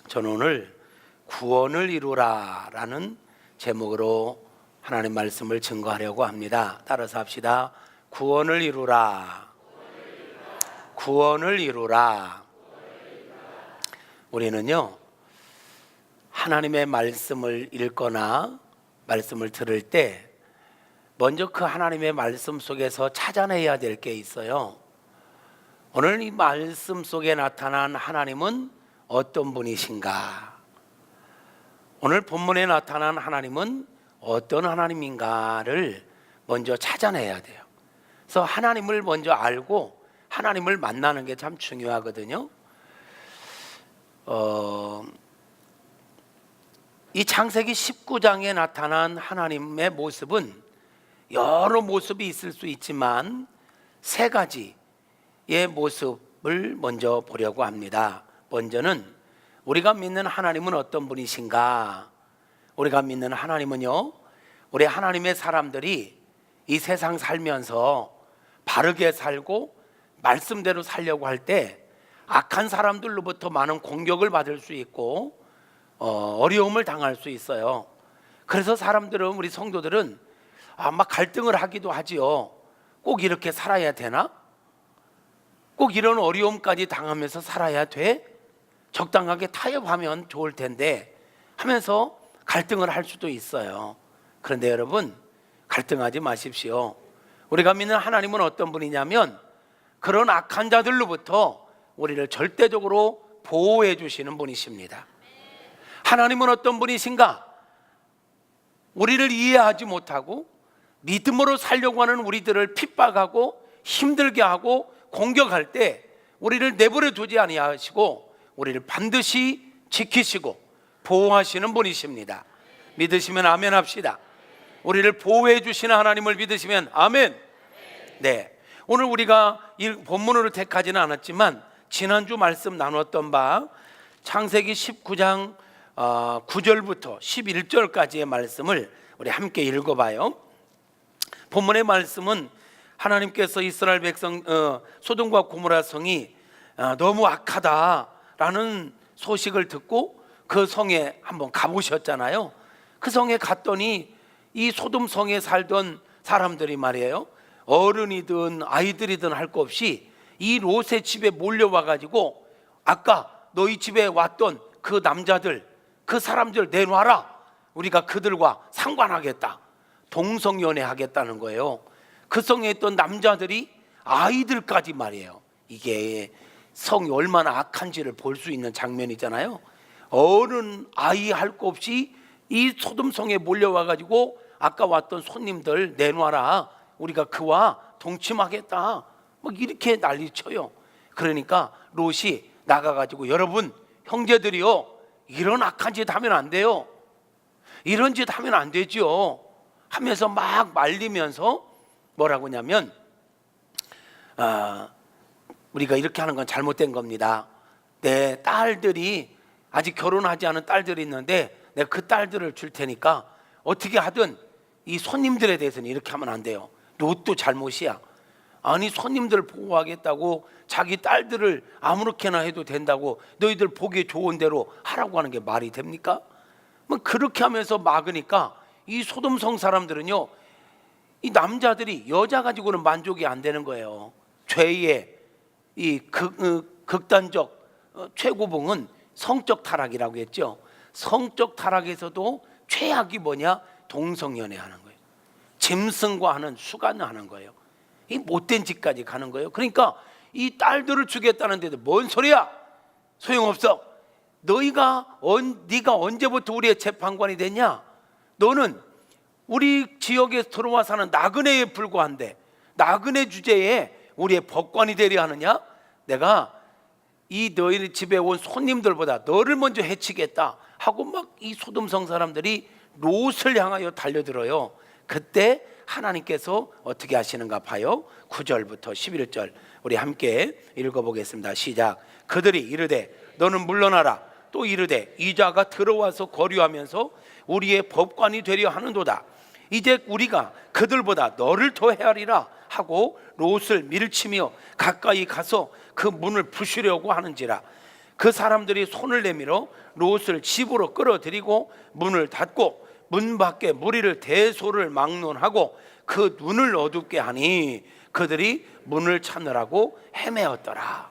저는 오늘 구원을 이루라 라는 제목으로 하나님 말씀을 증거하려고 합니다. 따라서 합시다. 구원을 이루라. 구원을 이루라. 우리는요, 하나님의 말씀을 읽거나 말씀을 들을 때 먼저 그 하나님의 말씀 속에서 찾아내야 될 게 있어요. 오늘 이 말씀 속에 나타난 하나님은 어떤 분이신가? 오늘 본문에 나타난 하나님은 어떤 하나님인가를 먼저 찾아내야 돼요. 그래서 하나님을 먼저 알고 하나님을 만나는 게 참 중요하거든요. 이 창세기 19장에 나타난 하나님의 모습은 여러 모습이 있을 수 있지만 세 가지의 모습을 먼저 보려고 합니다. 먼저는 우리가 믿는 하나님은 어떤 분이신가? 우리가 믿는 하나님은요, 우리 하나님의 사람들이 이 세상 살면서 바르게 살고 말씀대로 살려고 할 때 악한 사람들로부터 많은 공격을 받을 수 있고 어려움을 당할 수 있어요. 그래서 사람들은, 우리 성도들은 막 갈등을 하기도 하지요. 꼭 이렇게 살아야 되나? 꼭 이런 어려움까지 당하면서 살아야 돼? 적당하게 타협하면 좋을 텐데 하면서 갈등을 할 수도 있어요. 그런데 여러분, 갈등하지 마십시오. 우리가 믿는 하나님은 어떤 분이냐면 그런 악한 자들로부터 우리를 절대적으로 보호해 주시는 분이십니다. 하나님은 어떤 분이신가? 우리를 이해하지 못하고 믿음으로 살려고 하는 우리들을 핍박하고 힘들게 하고 공격할 때 우리를 내버려 두지 아니하시고 우리를 반드시 지키시고 보호하시는 분이십니다. 믿으시면 아멘 합시다. 우리를 보호해 주시는 하나님을 믿으시면 아멘. 네, 오늘 우리가 이 본문으로 택하지는 않았지만 지난주 말씀 나눴던 바 창세기 19장 9절부터 11절까지의 말씀을 우리 함께 읽어봐요. 본문의 말씀은 하나님께서 이스라엘 백성 소돔과 고모라 성이 너무 악하다라는 소식을 듣고 그 성에 한번 가보셨잖아요. 그 성에 갔더니 이 소돔 성에 살던 사람들이 말이에요, 어른이든 아이들이든 할 것 없이 이 롯의 집에 몰려와 가지고 아까 너희 집에 왔던 그 남자들, 그 사람들 내놔라. 우리가 그들과 상관하겠다. 동성연애 하겠다는 거예요. 그 성에 있던 남자들이 아이들까지 말이에요. 이게 성이 얼마나 악한지를 볼 수 있는 장면이잖아요. 어른 아이 할 거 없이 이 소돔성에 몰려와 가지고 아까 왔던 손님들 내놔라. 우리가 그와 동침하겠다. 막 이렇게 난리쳐요. 그러니까 롯이 나가가지고 여러분 형제들이요, 이런 악한 짓 하면 안 돼요. 이런 짓 하면 안 되죠 하면서 막 말리면서 뭐라고 하냐면 우리가 이렇게 하는 건 잘못된 겁니다. 내 딸들이 아직 결혼하지 않은 딸들이 있는데 내가 그 딸들을 줄 테니까 어떻게 하든 이 손님들에 대해서는 이렇게 하면 안 돼요. 롯도 잘못이야. 아니, 손님들 보호하겠다고 자기 딸들을 아무렇게나 해도 된다고 너희들 보기 좋은 대로 하라고 하는 게 말이 됩니까? 뭐 그렇게 하면서 막으니까 이 소돔성 사람들은요, 이 남자들이 여자 가지고는 만족이 안 되는 거예요. 죄의 이 극단적 최고봉은 성적 타락이라고 했죠. 성적 타락에서도 최악이 뭐냐? 동성연애하는 거예요. 짐승과 하는 수간하는 거예요. 이 못된 짓까지 가는 거예요. 그러니까 이 딸들을 주겠다는데도 뭔 소리야? 소용없어. 네가 언제부터 우리의 재판관이 됐냐? 너는 우리 지역에 들어와 사는 나그네에 불과한데 나그네 주제에 우리의 법관이 되려 하느냐? 내가 이 너희 집에 온 손님들보다 너를 먼저 해치겠다 하고 막 이 소돔성 사람들이 롯을 향하여 달려들어요. 그때 하나님께서 어떻게 하시는가 봐요. 9절부터 11절 우리 함께 읽어보겠습니다. 시작. 그들이 이르되 너는 물러나라. 또 이르되 이 자가 들어와서 거류하면서 우리의 법관이 되려 하는도다. 이제 우리가 그들보다 너를 더 헤아리라 하고 롯을 밀치며 가까이 가서 그 문을 부수려고 하는지라. 그 사람들이 손을 내밀어 롯을 집으로 끌어들이고 문을 닫고 문 밖에 무리를 대소를 막론하고 그 눈을 어둡게 하니 그들이 문을 찾느라고 헤매었더라.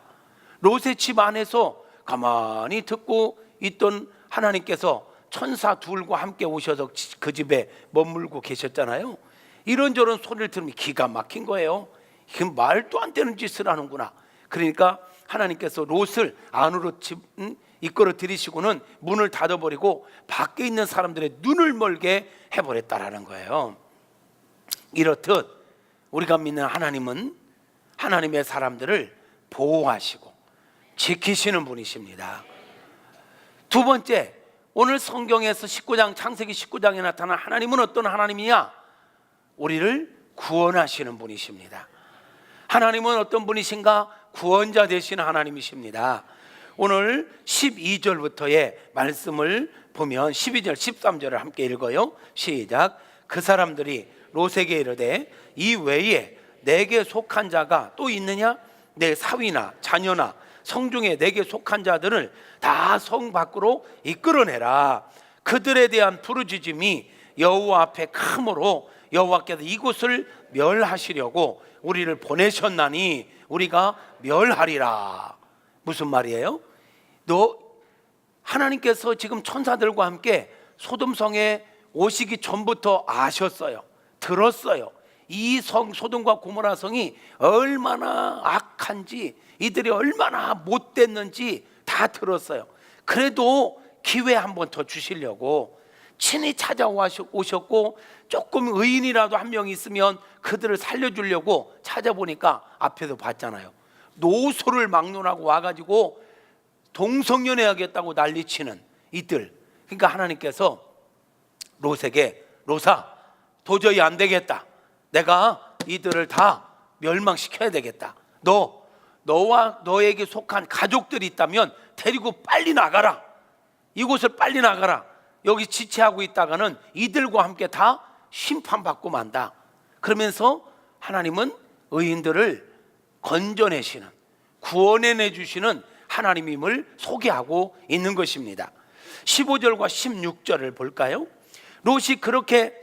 롯의 집 안에서 가만히 듣고 있던 하나님께서 천사 둘과 함께 오셔서 그 집에 머물고 계셨잖아요. 이런저런 소리를 들으면 기가 막힌 거예요. 이게 말도 안 되는 짓을 하는구나. 그러니까 하나님께서 롯을 안으로 이끌어 들이시고는 문을 닫아버리고 밖에 있는 사람들의 눈을 멀게 해버렸다라는 거예요. 이렇듯 우리가 믿는 하나님은 하나님의 사람들을 보호하시고 지키시는 분이십니다. 두 번째, 오늘 성경에서 19장 창세기 19장에 나타난 하나님은 어떤 하나님이냐? 우리를 구원하시는 분이십니다. 하나님은 어떤 분이신가? 구원자 되시는 하나님이십니다. 오늘 12절부터의 말씀을 보면 12절 13절을 함께 읽어요. 시작. 그 사람들이 롯에게 이르되 이 외에 내게 속한 자가 또 있느냐? 내 사위나 자녀나 성중에 내게 속한 자들을 다 성 밖으로 이끌어내라. 그들에 대한 부르짖음이 여호와 앞에 크므로 여호와께서 이곳을 멸하시려고 우리를 보내셨나니 우리가 멸하리라. 무슨 말이에요? 하나님께서 지금 천사들과 함께 소돔성에 오시기 전부터 아셨어요. 들었어요. 이 성 소돔과 고모라 성이 얼마나 악한지, 이들이 얼마나 못됐는지 다 들었어요. 그래도 기회 한 번 더 주시려고 친히 찾아오셨고, 조금 의인이라도 한 명 있으면 그들을 살려주려고 찾아보니까 앞에서 봤잖아요. 노소를 막론하고 와가지고 동성연애하겠다고 난리치는 이들. 그러니까 하나님께서 롯에게 롯아, 도저히 안 되겠다. 내가 이들을 다 멸망시켜야 되겠다. 너와 너에게 속한 가족들이 있다면 데리고 빨리 나가라. 이곳을 빨리 나가라. 여기 지체하고 있다가는 이들과 함께 다 심판받고 만다. 그러면서 하나님은 의인들을 건져내시는, 구원해내 주시는 하나님임을 소개하고 있는 것입니다. 15절과 16절을 볼까요? 롯이 그렇게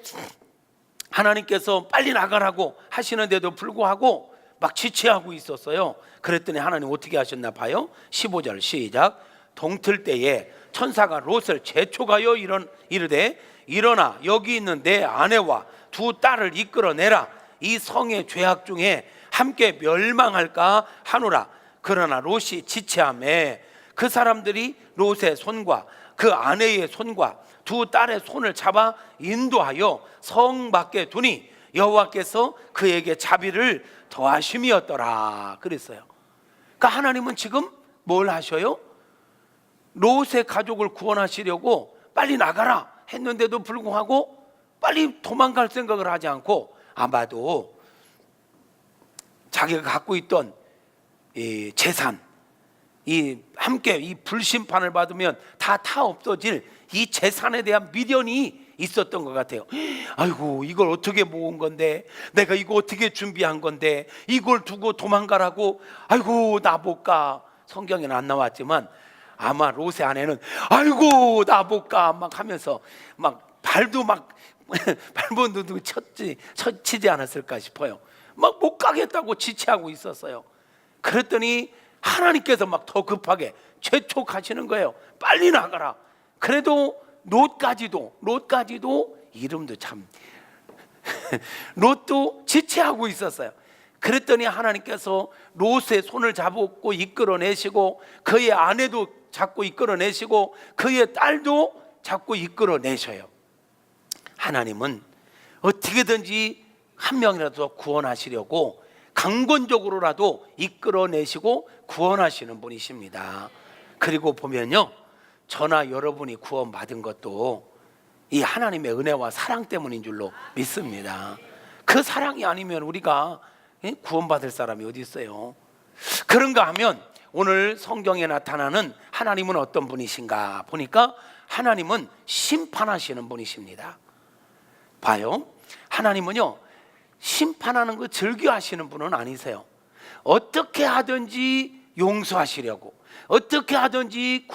하나님께서 빨리 나가라고 하시는데도 불구하고 막 지체하고 있었어요. 그랬더니 하나님 어떻게 하셨나 봐요. 15절 시작. 동틀 때에 천사가 롯을 재촉하여 이르되 일어나 여기 있는 내 아내와 두 딸을 이끌어내라. 이 성의 죄악 중에 함께 멸망할까 하노라. 그러나 롯이 지체하매 그 사람들이 롯의 손과 그 아내의 손과 두 딸의 손을 잡아 인도하여 성 밖에 두니 여호와께서 그에게 자비를 더하심이었더라. 그랬어요. 그러니까 하나님은 지금 뭘 하셔요? 롯의 가족을 구원하시려고 빨리 나가라 했는데도 불구하고 빨리 도망갈 생각을 하지 않고, 아마도 자기가 갖고 있던 이 재산, 함께 이 불심판을 받으면 다 없어질 이 재산에 대한 미련이 있었던 것 같아요. 아이고, 이걸 어떻게 모은 건데, 내가 이거 어떻게 준비한 건데, 이걸 두고 도망가라고, 아이고 나 못 가. 성경에는 안 나왔지만 아마 롯의 아내는 아이고 나 못 가 막 하면서 막 발도 막 발버둥 치지 않았을까 싶어요. 막 못 가겠다고 지체하고 있었어요. 그랬더니 하나님께서 막 더 급하게 재촉하시는 거예요. 빨리 나가라. 그래도 롯까지도 이름도 참 롯도 지체하고 있었어요. 그랬더니 하나님께서 롯의 손을 잡고 이끌어내시고, 그의 아내도 잡고 이끌어내시고, 그의 딸도 잡고 이끌어내셔요. 하나님은 어떻게든지 한 명이라도 구원하시려고 강권적으로라도 이끌어내시고 구원하시는 분이십니다. 그리고 보면요, 저나 여러분이 구원받은 것도 이 하나님의 은혜와 사랑 때문인 줄로 믿습니다. 그 사랑이 아니면 우리가 구원받을 사람이 어디 있어요? 그런가 하면 오늘 성경에 나타나는 하나님은 어떤 분이신가 보니까 하나님은 심판하시는 분이십니다. 봐요, 하나님은요 심판하는 거 즐겨 하시는 분은 아니세요. 어떻게 하든지 용서하시려고, 어떻게 하든지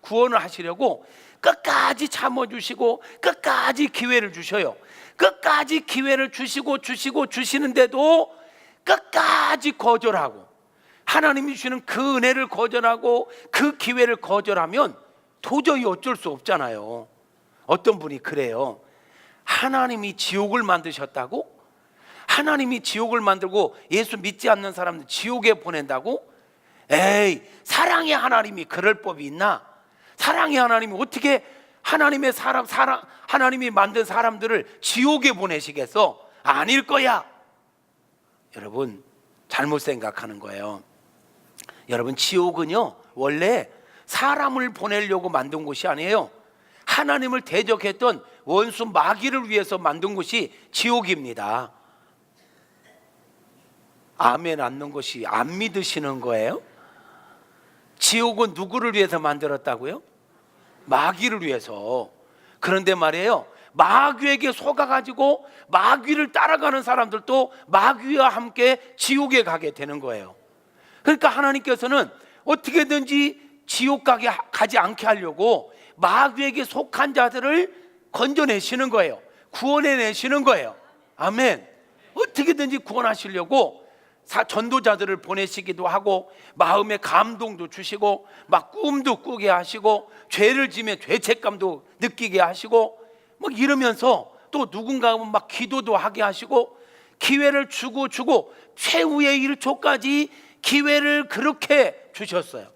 구원을 하시려고 끝까지 참아주시고 끝까지 기회를 주셔요. 끝까지 기회를 주시는데도 끝까지 거절하고, 하나님이 주시는 그 은혜를 거절하고 그 기회를 거절하면 도저히 어쩔 수 없잖아요. 어떤 분이 그래요. 하나님이 지옥을 만드셨다고? 하나님이 지옥을 만들고 예수 믿지 않는 사람들 지옥에 보낸다고? 에이, 사랑의 하나님이 그럴 법이 있나? 사랑의 하나님이 어떻게 하나님이 만든 사람들을 지옥에 보내시겠어? 아닐 거야. 여러분, 잘못 생각하는 거예요. 여러분, 지옥은요 원래 사람을 보내려고 만든 곳이 아니에요. 하나님을 대적했던 원수 마귀를 위해서 만든 곳이 지옥입니다. 아멘 않는 것이 안 믿으시는 거예요? 지옥은 누구를 위해서 만들었다고요? 마귀를 위해서. 그런데 말이에요, 마귀에게 속아가지고 마귀를 따라가는 사람들도 마귀와 함께 지옥에 가게 되는 거예요. 그러니까 하나님께서는 어떻게든지 지옥 가지 않게 하려고 마귀에게 속한 자들을 건져내시는 거예요. 구원해내시는 거예요. 아멘. 어떻게든지 구원하시려고 전도자들을 보내시기도 하고, 마음의 감동도 주시고, 막 꿈도 꾸게 하시고, 죄를 지면 죄책감도 느끼게 하시고, 뭐 이러면서 또 누군가 막 기도도 하게 하시고, 기회를 주고 최후의 1초까지 기회를 그렇게 주셨어요.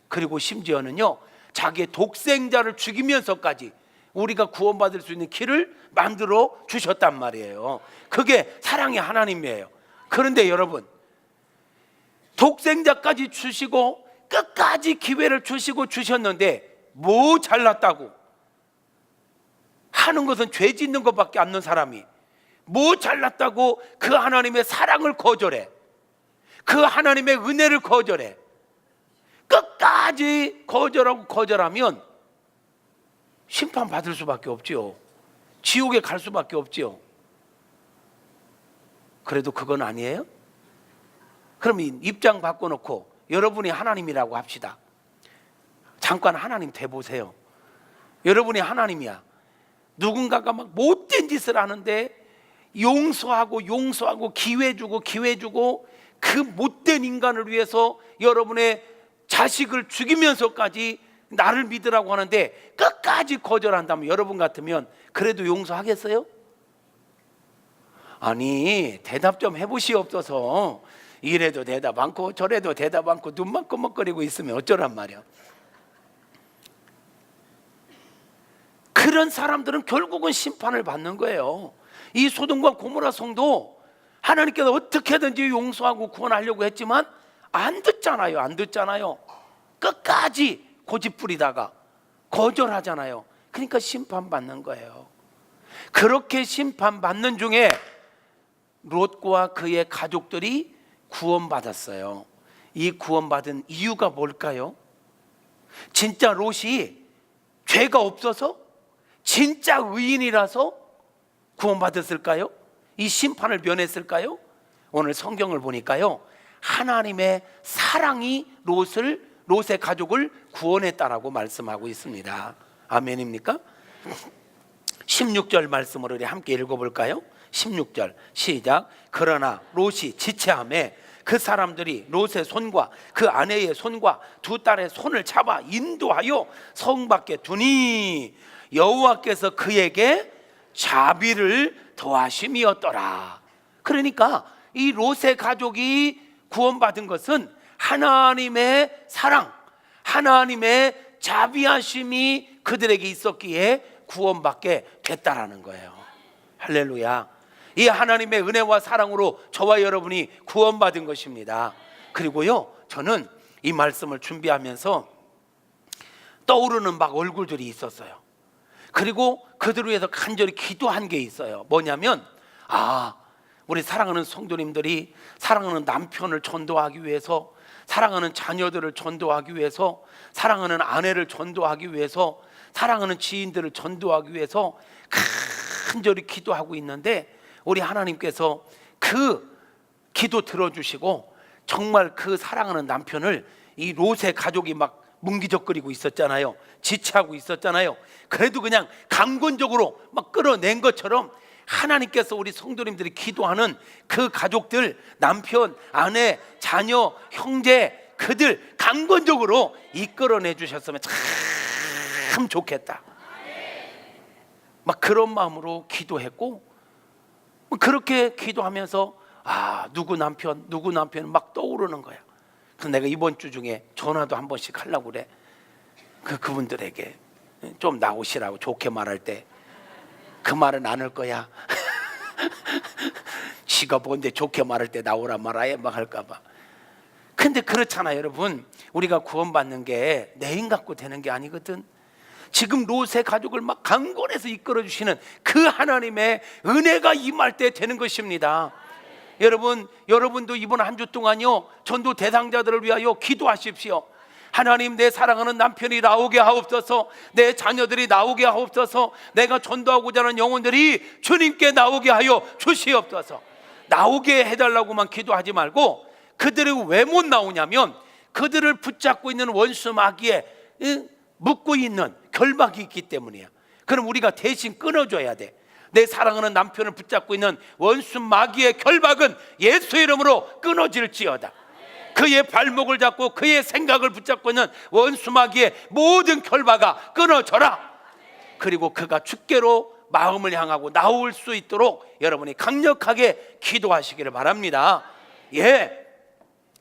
그리고 심지어는요, 자기의 독생자를 죽이면서까지 우리가 구원받을 수 있는 길을 만들어 주셨단 말이에요. 그게 사랑의 하나님이에요. 그런데 여러분, 독생자까지 주시고 끝까지 기회를 주셨는데 뭐 잘났다고? 하는 것은 죄 짓는 것밖에 없는 사람이 뭐 잘났다고 그 하나님의 사랑을 거절해? 그 하나님의 은혜를 거절해? 끝까지 거절하면 심판받을 수밖에 없지요. 지옥에 갈 수밖에 없지요. 그래도 그건 아니에요? 그럼 입장 바꿔놓고 여러분이 하나님이라고 합시다. 잠깐 하나님 돼보세요. 여러분이 하나님이야. 누군가가 막 못된 짓을 하는데 용서하고 기회 주고 그 못된 인간을 위해서 여러분의 자식을 죽이면서까지 나를 믿으라고 하는데 끝까지 거절한다면 여러분 같으면 그래도 용서하겠어요? 아니, 대답 좀 해보시옵소서. 이래도 대답 않고 저래도 대답 않고 눈만 껌먹거리고 있으면 어쩌란 말이야. 그런 사람들은 결국은 심판을 받는 거예요. 이 소돔과 고모라 성도 하나님께서 어떻게든지 용서하고 구원하려고 했지만 안 듣잖아요. 끝까지 고집부리다가 거절하잖아요. 그러니까 심판받는 거예요. 그렇게 심판받는 중에 롯과 그의 가족들이 구원받았어요. 이 구원받은 이유가 뭘까요? 진짜 롯이 죄가 없어서? 진짜 의인이라서 구원받았을까요? 이 심판을 면했을까요? 오늘 성경을 보니까요, 하나님의 사랑이 롯의 가족을 구원했다라고 말씀하고 있습니다. 아멘입니까? 16절 말씀을 우리 함께 읽어볼까요? 16절 시작. 그러나 롯이 지체하매 그 사람들이 롯의 손과 그 아내의 손과 두 딸의 손을 잡아 인도하여 성 밖에 두니 여호와께서 그에게 자비를 더하심이었더라. 그러니까 이 롯의 가족이 구원받은 것은 하나님의 사랑, 하나님의 자비하심이 그들에게 있었기에 구원받게 됐다라는 거예요. 할렐루야. 이 하나님의 은혜와 사랑으로 저와 여러분이 구원받은 것입니다. 그리고요, 저는 이 말씀을 준비하면서 떠오르는 막 얼굴들이 있었어요. 그리고 그들을 위해서 간절히 기도한 게 있어요. 뭐냐면, 우리 사랑하는 성도님들이 사랑하는 남편을 전도하기 위해서, 사랑하는 자녀들을 전도하기 위해서, 사랑하는 아내를 전도하기 위해서, 사랑하는 지인들을 전도하기 위해서 간절히 기도하고 있는데, 우리 하나님께서 그 기도 들어주시고 정말 그 사랑하는 남편을 이 롯의 가족이 막 문기적거리고 있었잖아요. 지체하고 있었잖아요. 그래도 그냥 강권적으로 막 끌어낸 것처럼 하나님께서 우리 성도님들이 기도하는 그 가족들, 남편, 아내, 자녀, 형제, 그들 강권적으로 이끌어내 주셨으면 참 좋겠다. 막 그런 마음으로 기도했고, 그렇게 기도하면서 누구 남편 막 떠오르는 거야. 그래서 내가 이번 주 중에 전화도 한 번씩 하려고 그래. 그분들에게 좀 나오시라고 좋게 말할 때 그 말은 안 할 거야. 지가 뭔데 좋게 말할 때 나오라 말아야 막 할까 봐. 근데 그렇잖아요, 여러분. 우리가 구원받는 게 내 힘 갖고 되는 게 아니거든. 지금 롯의 가족을 막 강권해서 이끌어 주시는 그 하나님의 은혜가 임할 때 되는 것입니다. 여러분도 이번 한 주 동안요, 전도 대상자들을 위하여 기도하십시오. 하나님, 내 사랑하는 남편이 나오게 하옵소서, 내 자녀들이 나오게 하옵소서, 내가 전도하고자 하는 영혼들이 주님께 나오게 하여 주시옵소서. 나오게 해달라고만 기도하지 말고, 그들이 왜 못 나오냐면 그들을 붙잡고 있는 원수 마귀에 묶고 있는 결박이 있기 때문이야. 그럼 우리가 대신 끊어줘야 돼. 내 사랑하는 남편을 붙잡고 있는 원수 마귀의 결박은 예수의 이름으로 끊어질지어다. 그의 발목을 잡고 그의 생각을 붙잡고 있는 원수 마귀의 모든 결박아 끊어져라. 그리고 그가 주께로 마음을 향하고 나올 수 있도록 여러분이 강력하게 기도하시기를 바랍니다.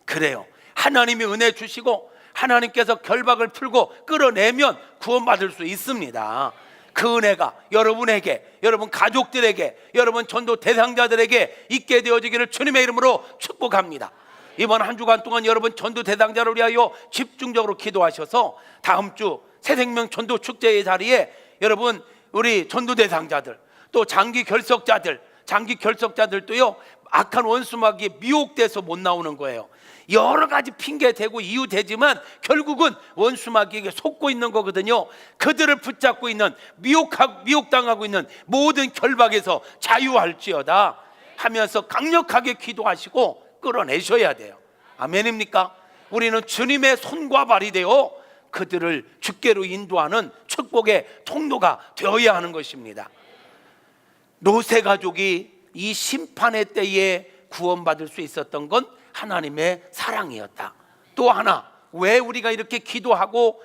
그래요. 하나님이 은혜 주시고 하나님께서 결박을 풀고 끌어내면 구원받을 수 있습니다. 그 은혜가 여러분에게, 여러분 가족들에게, 여러분 전도 대상자들에게 있게 되어지기를 주님의 이름으로 축복합니다. 이번 한 주간 동안 여러분 전도 대상자를 위하여 집중적으로 기도하셔서 다음 주 새생명 전도 축제의 자리에 여러분 우리 전도 대상자들, 또 장기 결석자들도요 악한 원수 마귀에 미혹돼서 못 나오는 거예요. 여러 가지 핑계 대고 이유 대지만 결국은 원수 마귀에게 속고 있는 거거든요. 그들을 붙잡고 있는 미혹당하고 있는 모든 결박에서 자유할지어다 하면서 강력하게 기도하시고 끌어내셔야 돼요. 아멘입니까? 우리는 주님의 손과 발이 되어 그들을 주께로 인도하는 축복의 통로가 되어야 하는 것입니다. 롯의 가족이 이 심판의 때에 구원받을 수 있었던 건 하나님의 사랑이었다. 또 하나, 왜 우리가 이렇게 기도하고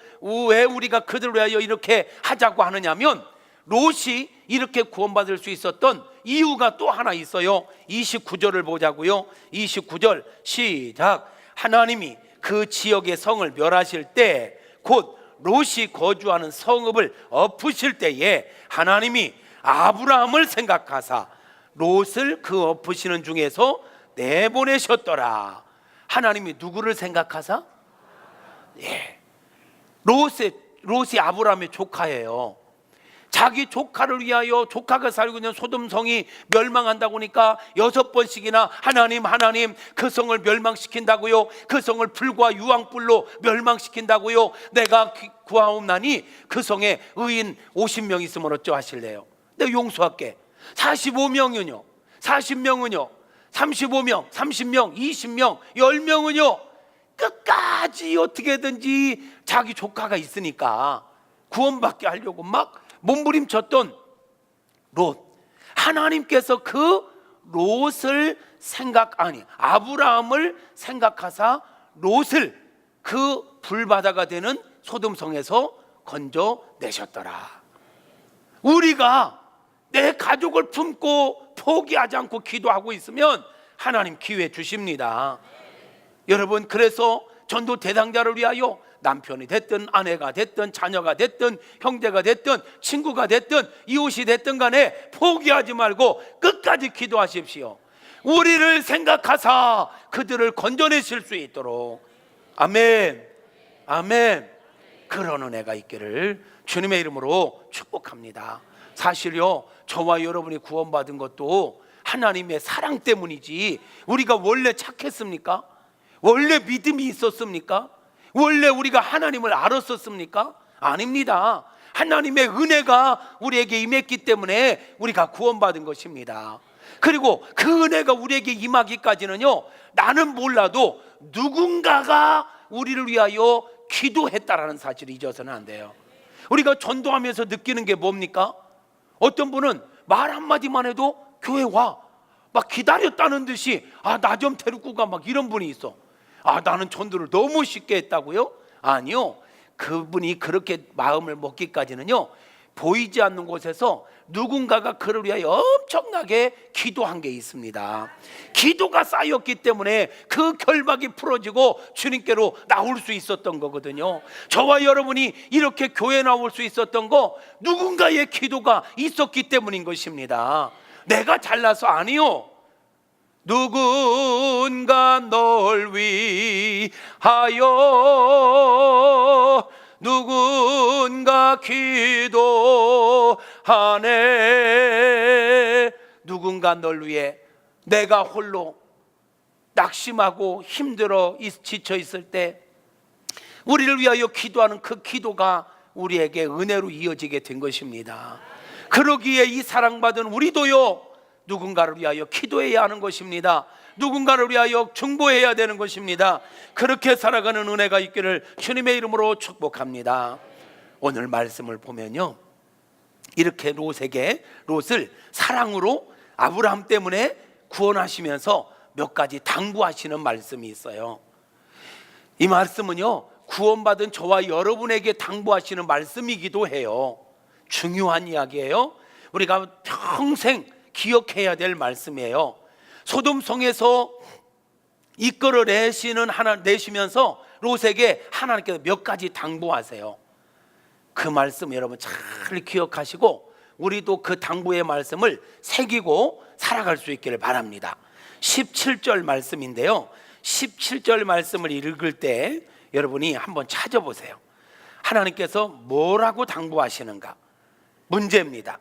왜 우리가 그들을 위하여 이렇게 하자고 하느냐면 롯이 이렇게 구원받을 수 있었던 이유가 또 하나 있어요. 29절을 보자고요. 29절 시작. 하나님이 그 지역의 성을 멸하실 때 곧 롯이 거주하는 성읍을 엎으실 때에 하나님이 아브라함을 생각하사 롯을 그 엎으시는 중에서 내보내셨더라. 하나님이 누구를 생각하사? 롯이 아브라함의 조카예요. 자기 조카를 위하여, 조카가 살고 있는 소돔성이 멸망한다고 하니까 6번씩이나 하나님 그 성을 멸망시킨다고요, 그 성을 불과 유황불로 멸망시킨다고요, 내가 구하옵나니 그 성에 의인 50명 있으면 어쩌 하실래요? 내가 용서할게. 45명은요 40명은요 35명 30명 20명 10명은요 끝까지 어떻게든지 자기 조카가 있으니까 구원받게 하려고 막 몸부림쳤던 롯. 하나님께서 그 롯을 아브라함을 생각하사 롯을 그 불바다가 되는 소돔성에서 건져내셨더라. 우리가 내 가족을 품고 포기하지 않고 기도하고 있으면 하나님 기회 주십니다. 여러분, 그래서 전도 대상자를 위하여 남편이 됐든 아내가 됐든 자녀가 됐든 형제가 됐든 친구가 됐든 이웃이 됐든 간에 포기하지 말고 끝까지 기도하십시오. 우리를 생각하사 그들을 건져내실 수 있도록. 아멘, 아멘. 그런 은혜가 있기를 주님의 이름으로 축복합니다. 사실요, 저와 여러분이 구원받은 것도 하나님의 사랑 때문이지 우리가 원래 착했습니까? 원래 믿음이 있었습니까? 원래 우리가 하나님을 알았었습니까? 아닙니다. 하나님의 은혜가 우리에게 임했기 때문에 우리가 구원받은 것입니다. 그리고 그 은혜가 우리에게 임하기까지는요, 나는 몰라도 누군가가 우리를 위하여 기도했다라는 사실을 잊어서는 안 돼요. 우리가 전도하면서 느끼는 게 뭡니까? 어떤 분은 말 한마디만 해도 교회 와, 막 기다렸다는 듯이 나 좀 데리고 가, 막 이런 분이 있어. 나는 전도를 너무 쉽게 했다고요? 아니요, 그분이 그렇게 마음을 먹기까지는요, 보이지 않는 곳에서 누군가가 그를 위하여 엄청나게 기도한 게 있습니다. 기도가 쌓였기 때문에 그 결박이 풀어지고 주님께로 나올 수 있었던 거거든요. 저와 여러분이 이렇게 교회 나올 수 있었던 거 누군가의 기도가 있었기 때문인 것입니다. 내가 잘나서 아니요, 누군가 널 위하여 누군가 기도하네. 누군가 널 위해. 내가 홀로 낙심하고 힘들어 지쳐 있을 때 우리를 위하여 기도하는 그 기도가 우리에게 은혜로 이어지게 된 것입니다. 그러기에 이 사랑받은 우리도요, 누군가를 위하여 기도해야 하는 것입니다. 누군가를 위하여 중보해야 되는 것입니다. 그렇게 살아가는 은혜가 있기를 주님의 이름으로 축복합니다. 오늘 말씀을 보면요, 이렇게 롯을 사랑으로 아브라함 때문에 구원하시면서 몇 가지 당부하시는 말씀이 있어요. 이 말씀은요, 구원받은 저와 여러분에게 당부하시는 말씀이기도 해요. 중요한 이야기예요. 우리가 평생 기억해야 될 말씀이에요. 소돔성에서 내시면서 롯에게 하나님께서 몇 가지 당부하세요. 그 말씀 여러분 잘 기억하시고 우리도 그 당부의 말씀을 새기고 살아갈 수 있기를 바랍니다. 17절 말씀인데요, 17절 말씀을 읽을 때 여러분이 한번 찾아보세요. 하나님께서 뭐라고 당부하시는가? 문제입니다.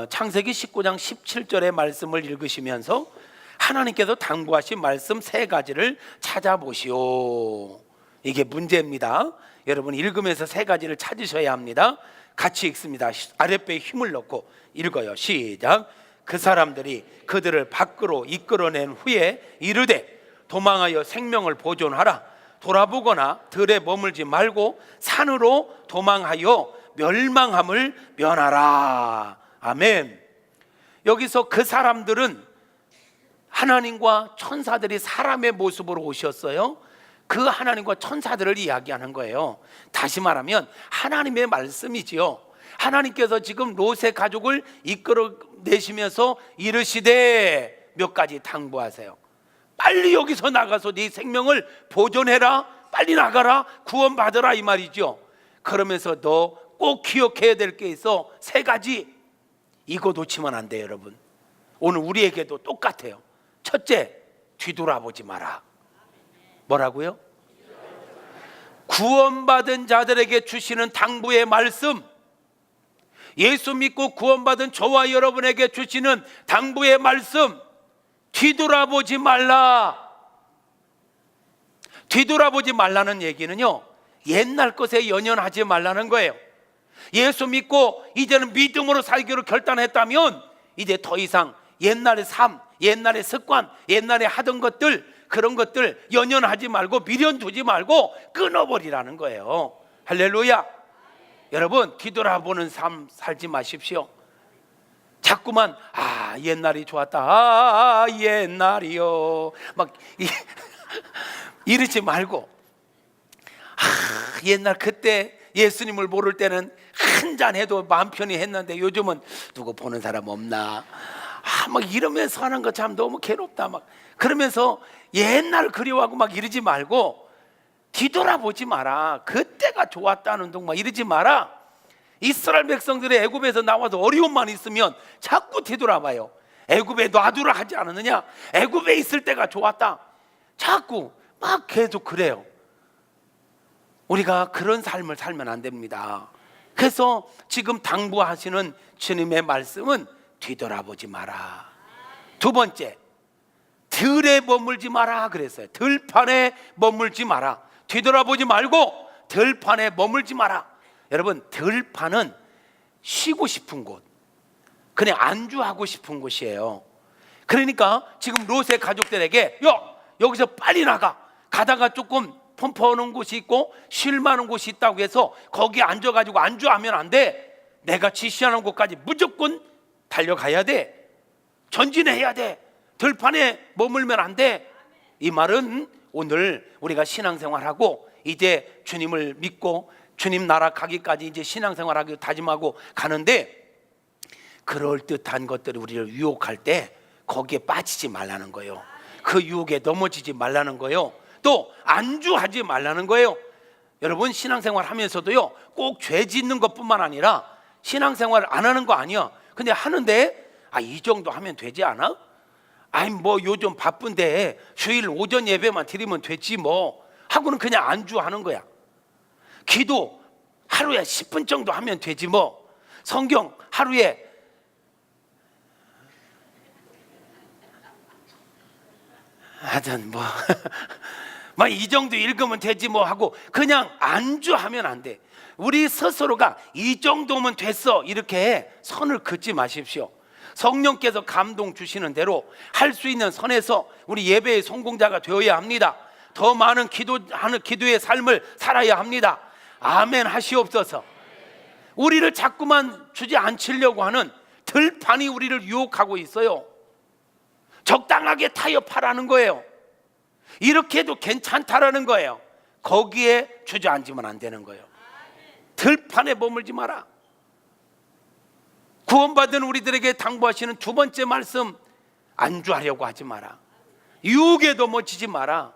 창세기 19장 17절의 말씀을 읽으시면서 하나님께서 당부하신 말씀 세 가지를 찾아보시오. 이게 문제입니다. 여러분 읽으면서 세 가지를 찾으셔야 합니다. 같이 읽습니다. 아랫배에 힘을 넣고 읽어요. 시작. 그 사람들이 그들을 밖으로 이끌어낸 후에 이르되 도망하여 생명을 보존하라. 돌아보거나 들에 머물지 말고 산으로 도망하여 멸망함을 면하라. 아멘. 여기서 그 사람들은 하나님과 천사들이 사람의 모습으로 오셨어요. 그 하나님과 천사들을 이야기하는 거예요. 다시 말하면 하나님의 말씀이지요. 하나님께서 지금 롯의 가족을 이끌어내시면서 이르시되 몇 가지 당부하세요. 빨리 여기서 나가서 네 생명을 보존해라. 빨리 나가라. 구원받으라, 이 말이죠. 그러면서 너 꼭 기억해야 될 게 있어. 세 가지. 이거 놓치면 안 돼요, 여러분. 오늘 우리에게도 똑같아요. 첫째, 뒤돌아보지 마라. 뭐라고요? 구원받은 자들에게 주시는 당부의 말씀, 예수 믿고 구원받은 저와 여러분에게 주시는 당부의 말씀, 뒤돌아보지 말라. 뒤돌아보지 말라는 얘기는요, 옛날 것에 연연하지 말라는 거예요. 예수 믿고 이제는 믿음으로 살기로 결단했다면 이제 더 이상 옛날의 삶, 옛날의 습관, 옛날에 하던 것들, 그런 것들 연연하지 말고 미련 두지 말고 끊어버리라는 거예요. 할렐루야. 여러분, 뒤돌아보는 삶 살지 마십시오. 자꾸만 옛날이 좋았다, 옛날이요, 막 이러지 말고 옛날 그때 예수님을 모를 때는 한잔 해도 마음 편히 했는데 요즘은 누구 보는 사람 없나, 막 이러면서 하는 거 참 너무 괴롭다, 막 그러면서 옛날 그리워하고 막 이러지 말고 뒤돌아보지 마라. 그때가 좋았다는 둥 막 이러지 마라. 이스라엘 백성들이 애굽에서 나와서 어려움만 있으면 자꾸 뒤돌아봐요. 애굽에 놔두라 하지 않았느냐? 애굽에 있을 때가 좋았다. 자꾸 막 계속 그래요. 우리가 그런 삶을 살면 안 됩니다. 그래서 지금 당부하시는 주님의 말씀은 뒤돌아보지 마라. 두 번째, 들에 머물지 마라 그랬어요. 들판에 머물지 마라. 뒤돌아보지 말고 들판에 머물지 마라. 여러분, 들판은 쉬고 싶은 곳, 그냥 안주하고 싶은 곳이에요. 그러니까 지금 롯의 가족들에게 여기서 빨리 나가. 가다가 조금 펌프하는 곳이 있고 쉴만한 곳이 있다고 해서 거기 앉아가지고 안주하면 안 돼. 내가 지시하는 곳까지 무조건 달려가야 돼. 전진해야 돼. 들판에 머물면 안 돼. 이 말은 오늘 우리가 신앙생활하고 이제 주님을 믿고 주님 나라 가기까지 이제 신앙생활하기 다짐하고 가는데, 그럴듯한 것들이 우리를 유혹할 때 거기에 빠지지 말라는 거예요. 그 유혹에 넘어지지 말라는 거예요. 또 안주하지 말라는 거예요. 여러분, 신앙생활 하면서도요, 꼭 죄 짓는 것뿐만 아니라 신앙생활 안 하는 거 아니야. 근데 하는데 이 정도 하면 되지 않아? 뭐 요즘 바쁜데 주일 오전 예배만 드리면 되지 뭐 하고는 그냥 안주하는 거야. 기도 하루에 10분 정도 하면 되지 뭐. 성경 하루에 하여튼 뭐 이 정도 읽으면 되지 뭐 하고 그냥 안주하면 안 돼. 우리 스스로가 이 정도면 됐어 이렇게 선을 긋지 마십시오. 성령께서 감동 주시는 대로 할 수 있는 선에서 우리 예배의 성공자가 되어야 합니다. 더 많은 기도의 삶을 살아야 합니다. 아멘 하시옵소서. 우리를 자꾸만 주지 않으려고 하는 들판이 우리를 유혹하고 있어요. 적당하게 타협하라는 거예요. 이렇게 해도 괜찮다라는 거예요. 거기에 주저앉으면 안 되는 거예요. 들판에 머물지 마라. 구원받은 우리들에게 당부하시는 두 번째 말씀, 안주하려고 하지 마라. 유혹에 넘어지지 마라.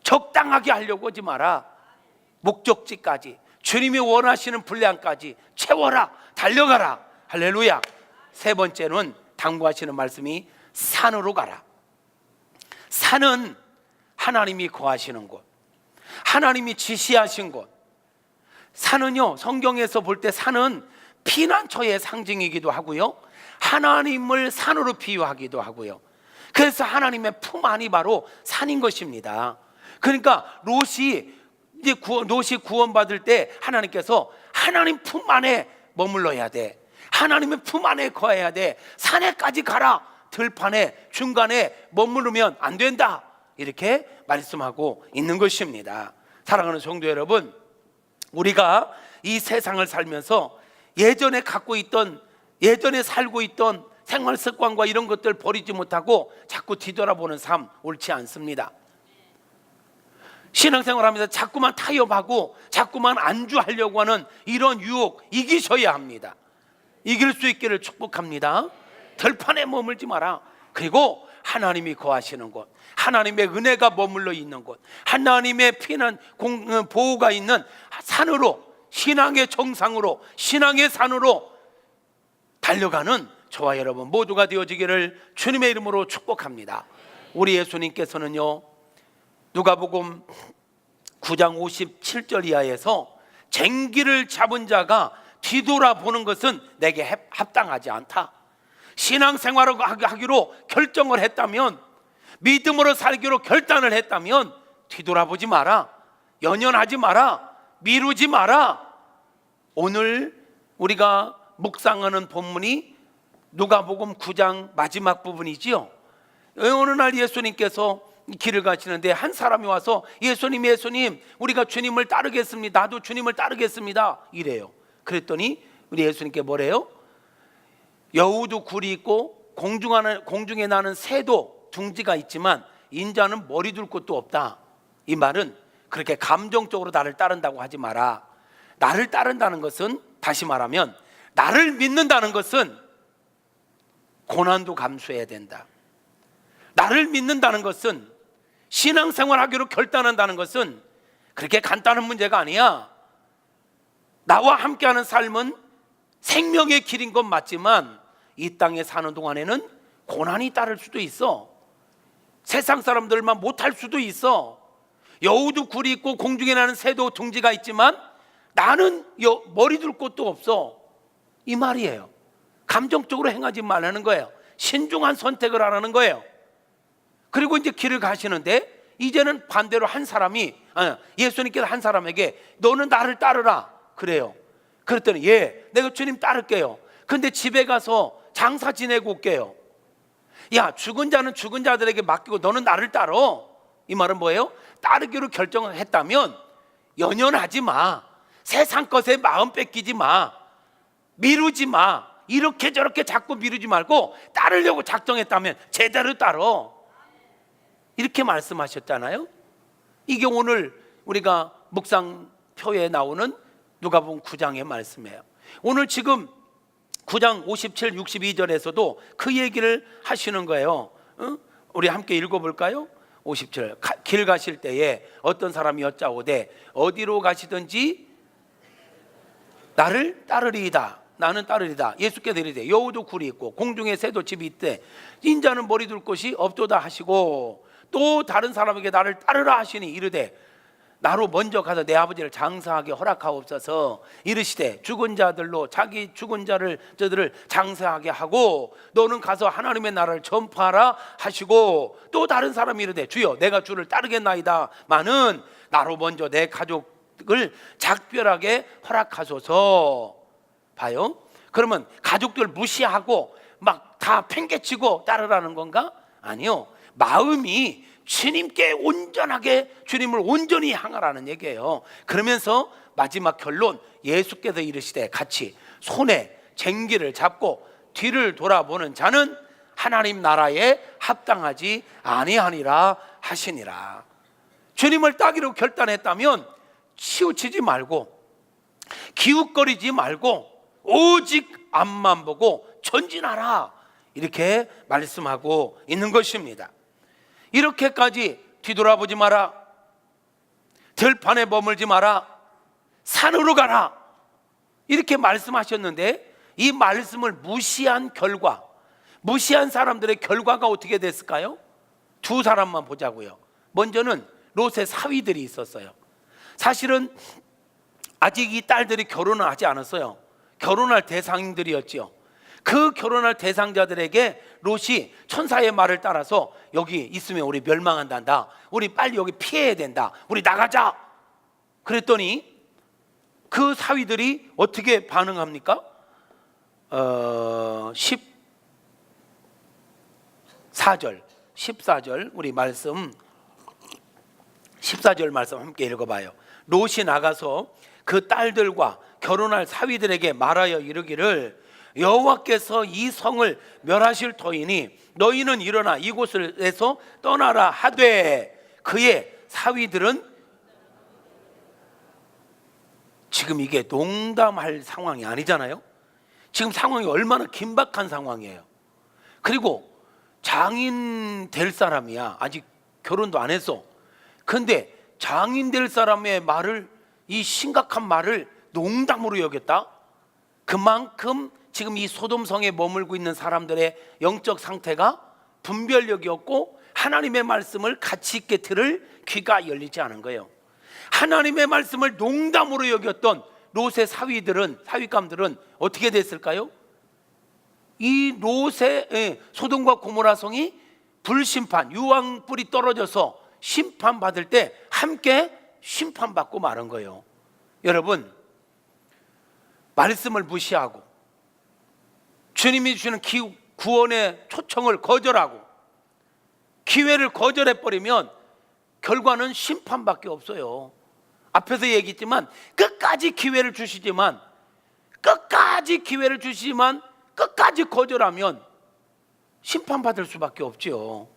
적당하게 하려고 하지 마라. 목적지까지, 주님이 원하시는 분량까지 채워라. 달려가라. 할렐루야. 세 번째는 당부하시는 말씀이 산으로 가라. 산은 하나님이 거하시는 곳, 하나님이 지시하신 곳. 산은요, 성경에서 볼 때 산은 피난처의 상징이기도 하고요, 하나님을 산으로 비유하기도 하고요. 그래서 하나님의 품 안이 바로 산인 것입니다. 그러니까 롯이 구원받을 때 하나님께서 하나님 품 안에 머물러야 돼. 하나님의 품 안에 거해야 돼. 산에까지 가라. 들판에 중간에 머무르면 안 된다. 이렇게 말씀하고 있는 것입니다. 사랑하는 성도 여러분, 우리가 이 세상을 살면서 예전에 살고 있던 생활 습관과 이런 것들 버리지 못하고 자꾸 뒤돌아보는 삶 옳지 않습니다. 신앙생활하면서 자꾸만 타협하고 자꾸만 안주하려고 하는 이런 유혹 이기셔야 합니다. 이길 수 있기를 축복합니다. 들판에 머물지 마라. 그리고 하나님이 거하시는 곳, 하나님의 은혜가 머물러 있는 곳, 하나님의 피난 보호가 있는 산으로, 신앙의 정상으로, 신앙의 산으로 달려가는 저와 여러분 모두가 되어지기를 주님의 이름으로 축복합니다. 우리 예수님께서는요, 누가복음 9장 57절 이하에서 쟁기를 잡은 자가 뒤돌아보는 것은 내게 합당하지 않다. 신앙생활을 하기로 결정을 했다면, 믿음으로 살기로 결단을 했다면 뒤돌아보지 마라. 연연하지 마라. 미루지 마라. 오늘 우리가 묵상하는 본문이 누가복음 9장 마지막 부분이지요. 어느 날 예수님께서 길을 가시는데 한 사람이 와서 예수님 우리가 주님을 따르겠습니다. 나도 주님을 따르겠습니다. 이래요. 그랬더니 우리 예수님께 뭐래요? 여우도 굴이 있고 공중에 나는 새도 둥지가 있지만 인자는 머리 둘 곳도 없다. 이 말은 그렇게 감정적으로 나를 따른다고 하지 마라. 나를 따른다는 것은, 다시 말하면 나를 믿는다는 것은 고난도 감수해야 된다. 나를 믿는다는 것은, 신앙생활 하기로 결단한다는 것은 그렇게 간단한 문제가 아니야. 나와 함께하는 삶은 생명의 길인 건 맞지만 이 땅에 사는 동안에는 고난이 따를 수도 있어. 세상 사람들만 못할 수도 있어. 여우도 굴이 있고 공중에 나는 새도 둥지가 있지만 나는 머리 둘 곳도 없어. 이 말이에요. 감정적으로 행하지 말라는 거예요. 신중한 선택을 하라는 거예요. 그리고 이제 길을 가시는데 이제는 반대로 예수님께서 한 사람에게 너는 나를 따르라 그래요. 그랬더니 내가 주님 따를게요. 근데 집에 가서 장사 지내고 올게요. 야, 죽은 자는 죽은 자들에게 맡기고 너는 나를 따러. 이 말은 뭐예요? 따르기로 결정했다면 연연하지 마. 세상 것에 마음 뺏기지 마. 미루지 마. 이렇게 저렇게 자꾸 미루지 말고 따르려고 작정했다면 제대로 따러. 이렇게 말씀하셨잖아요. 이게 오늘 우리가 묵상표에 나오는 누가복음 9장의 말씀이에요. 오늘 지금 9장 57, 62절에서도 그 얘기를 하시는 거예요. 우리 함께 읽어볼까요? 57. 길 가실 때에 어떤 사람이 여짜오되 어디로 가시든지 나를 따르리이다. 나는 따르리다. 예수께서 이르되 여우도 굴이 있고 공중에 새도 집이 있대 인자는 머리 둘 곳이 없도다 하시고, 또 다른 사람에게 나를 따르라 하시니 이르되 나로 먼저 가서 내 아버지를 장사하게 허락하옵소서. 이르시되 죽은 자들로 자기 죽은 저들을 장사하게 하고 너는 가서 하나님의 나라를 전파하라 하시고, 또 다른 사람이 이르되 주여 내가 주를 따르겠나이다 마는 나로 먼저 내 가족을 작별하게 허락하소서. 봐요. 그러면 가족들 무시하고 막 다 팽개치고 따르라는 건가? 아니요. 마음이 주님께 온전하게, 주님을 온전히 향하라는 얘기예요. 그러면서 마지막 결론, 예수께서 이르시되 같이 손에 쟁기를 잡고 뒤를 돌아보는 자는 하나님 나라에 합당하지 아니하니라 하시니라. 주님을 따기로 결단했다면 치우치지 말고 기웃거리지 말고 오직 앞만 보고 전진하라, 이렇게 말씀하고 있는 것입니다. 이렇게까지 뒤돌아보지 마라, 들판에 머물지 마라, 산으로 가라, 이렇게 말씀하셨는데 이 말씀을 무시한 결과, 무시한 사람들의 결과가 어떻게 됐을까요? 두 사람만 보자고요. 먼저는 롯의 사위들이 있었어요. 사실은 아직 이 딸들이 결혼을 하지 않았어요. 결혼할 대상들이었지요. 그 결혼할 대상자들에게 롯이 천사의 말을 따라서 여기 있으면 우리 멸망한단다, 우리 빨리 여기 피해야 된다, 우리 나가자. 그랬더니 그 사위들이 어떻게 반응합니까? 14절 우리 말씀, 14절 말씀 함께 읽어봐요. 롯이 나가서 그 딸들과 결혼할 사위들에게 말하여 이르기를 여호와께서 이 성을 멸하실 터이니 너희는 일어나 이곳에서 떠나라 하되, 그의 사위들은, 지금 이게 농담할 상황이 아니잖아요. 지금 상황이 얼마나 긴박한 상황이에요. 그리고 장인 될 사람이야. 아직 결혼도 안 했어. 근데 장인 될 사람의 말을, 이 심각한 말을 농담으로 여겼다? 그만큼 지금 이 소돔성에 머물고 있는 사람들의 영적 상태가 분별력이 없고 하나님의 말씀을 가치 있게 들을 귀가 열리지 않은 거예요. 하나님의 말씀을 농담으로 여겼던 롯의 사위감들은 어떻게 됐을까요? 이 롯의 소돔과 고모라 성이 불심판, 유황불이 떨어져서 심판받을 때 함께 심판받고 마는 거예요. 여러분, 말씀을 무시하고 주님이 주시는 구원의 초청을 거절하고 기회를 거절해버리면 결과는 심판밖에 없어요. 앞에서 얘기했지만 끝까지 기회를 주시지만 끝까지 거절하면 심판받을 수밖에 없지요.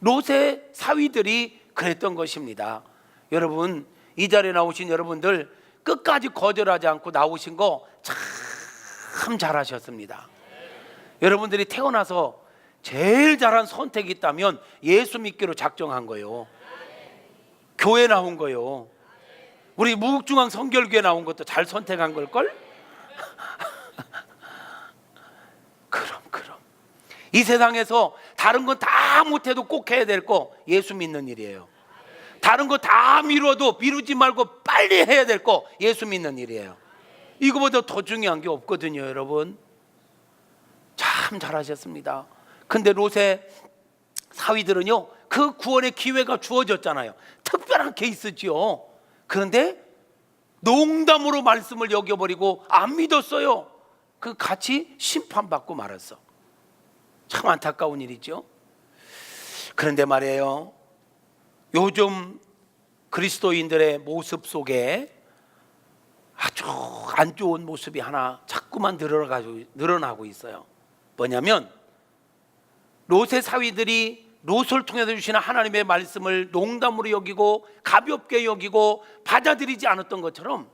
롯의 사위들이 그랬던 것입니다. 여러분, 이 자리에 나오신 여러분들 끝까지 거절하지 않고 나오신 거 참 잘하셨습니다. 여러분들이 태어나서 제일 잘한 선택이 있다면 예수 믿기로 작정한 거예요. 교회 나온 거예요. 우리 무국중앙 성결교회 나온 것도 잘 선택한 걸걸? 그럼 이 세상에서 다른 건 다 못해도 꼭 해야 될 거 예수 믿는 일이에요. 다른 거 다 미루지 말고 빨리 해야 될 거 예수 믿는 일이에요. 이거보다 더 중요한 게 없거든요. 여러분, 참 잘하셨습니다. 근데 롯의 사위들은요, 그 구원의 기회가 주어졌잖아요. 특별한 케이스지요. 그런데 농담으로 말씀을 여겨버리고 안 믿었어요. 그 같이 심판받고 말았어. 참 안타까운 일이죠. 그런데 말이에요, 요즘 그리스도인들의 모습 속에 아주 안 좋은 모습이 하나 자꾸만 늘어나고 있어요. 뭐냐면 롯의 사위들이 롯을 통해서 주시는 하나님의 말씀을 농담으로 여기고 가볍게 여기고 받아들이지 않았던 것처럼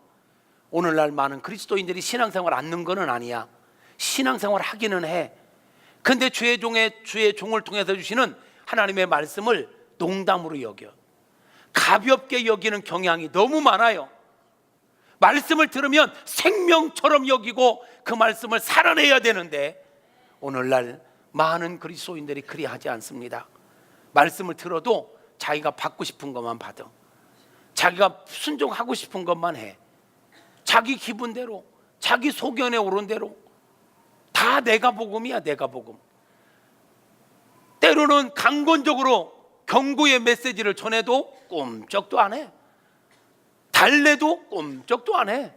오늘날 많은 그리스도인들이 신앙생활 않는 것은 아니야. 신앙생활 하기는 해. 근데 주의 종을 통해서 주시는 하나님의 말씀을 농담으로 여겨, 가볍게 여기는 경향이 너무 많아요. 말씀을 들으면 생명처럼 여기고 그 말씀을 살아내야 되는데 오늘날 많은 그리스도인들이 그리하지 않습니다. 말씀을 들어도 자기가 받고 싶은 것만 받아, 자기가 순종하고 싶은 것만 해, 자기 기분대로, 자기 소견에 오른 대로 다 내가 복음이야. 내가 복음. 때로는 강권적으로 경고의 메시지를 전해도 꼼짝도 안 해. 달래도 꼼짝도 안 해.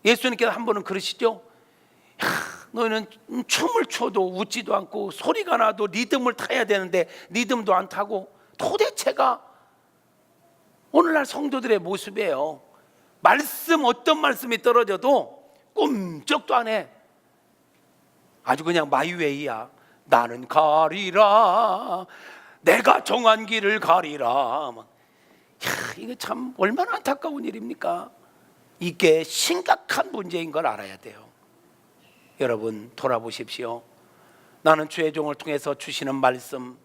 예수님께서 한 번은 그러시죠. 너희는 춤을 춰도 웃지도 않고 소리가 나도 리듬을 타야 되는데 리듬도 안 타고, 도대체가 오늘날 성도들의 모습이에요. 말씀, 어떤 말씀이 떨어져도 꼼짝도 안 해. 아주 그냥 마이웨이야. 나는 가리라, 내가 정한 길을 가리라. 이게 참 얼마나 안타까운 일입니까? 이게 심각한 문제인 걸 알아야 돼요. 여러분 돌아보십시오. 나는 주의 종을 통해서 주시는 말씀,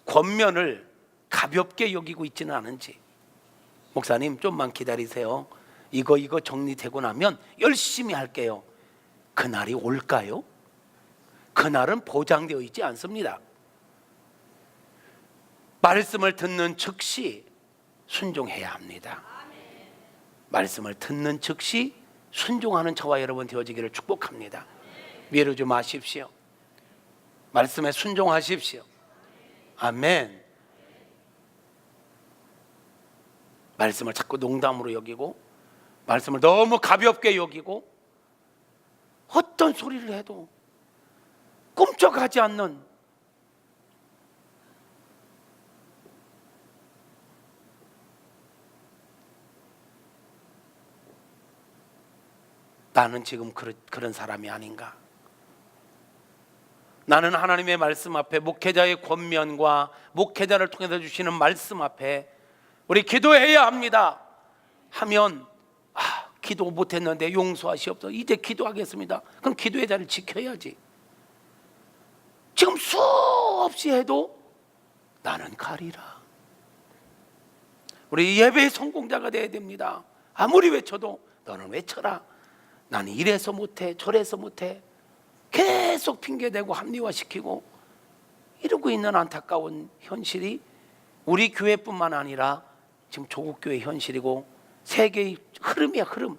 권면을 가볍게 여기고 있지는 않은지. 목사님 좀만 기다리세요. 이거 정리되고 나면 열심히 할게요. 그날이 올까요? 그날은 보장되어 있지 않습니다. 말씀을 듣는 즉시 순종해야 합니다. 말씀을 듣는 즉시 순종하는 저와 여러분 되어지기를 축복합니다. 미루지 마십시오. 말씀에 순종하십시오. 아멘. 말씀을 자꾸 농담으로 여기고 말씀을 너무 가볍게 여기고 어떤 소리를 해도 꼼짝하지 않는, 나는 지금 그런 사람이 아닌가? 나는 하나님의 말씀 앞에, 목회자의 권면과 목회자를 통해서 주시는 말씀 앞에 우리 기도해야 합니다. 하면 기도 못했는데 용서하시옵소서. 이제 기도하겠습니다. 그럼 기도의 자리를 지켜야지. 지금 수없이 해도 나는 가리라. 우리 예배의 성공자가 되어야 됩니다. 아무리 외쳐도 너는 외쳐라. 나는 이래서 못해 저래서 못해 계속 핑계대고 합리화시키고 이러고 있는 안타까운 현실이 우리 교회뿐만 아니라 지금 조국교회 현실이고 세계의 흐름이야. 흐름.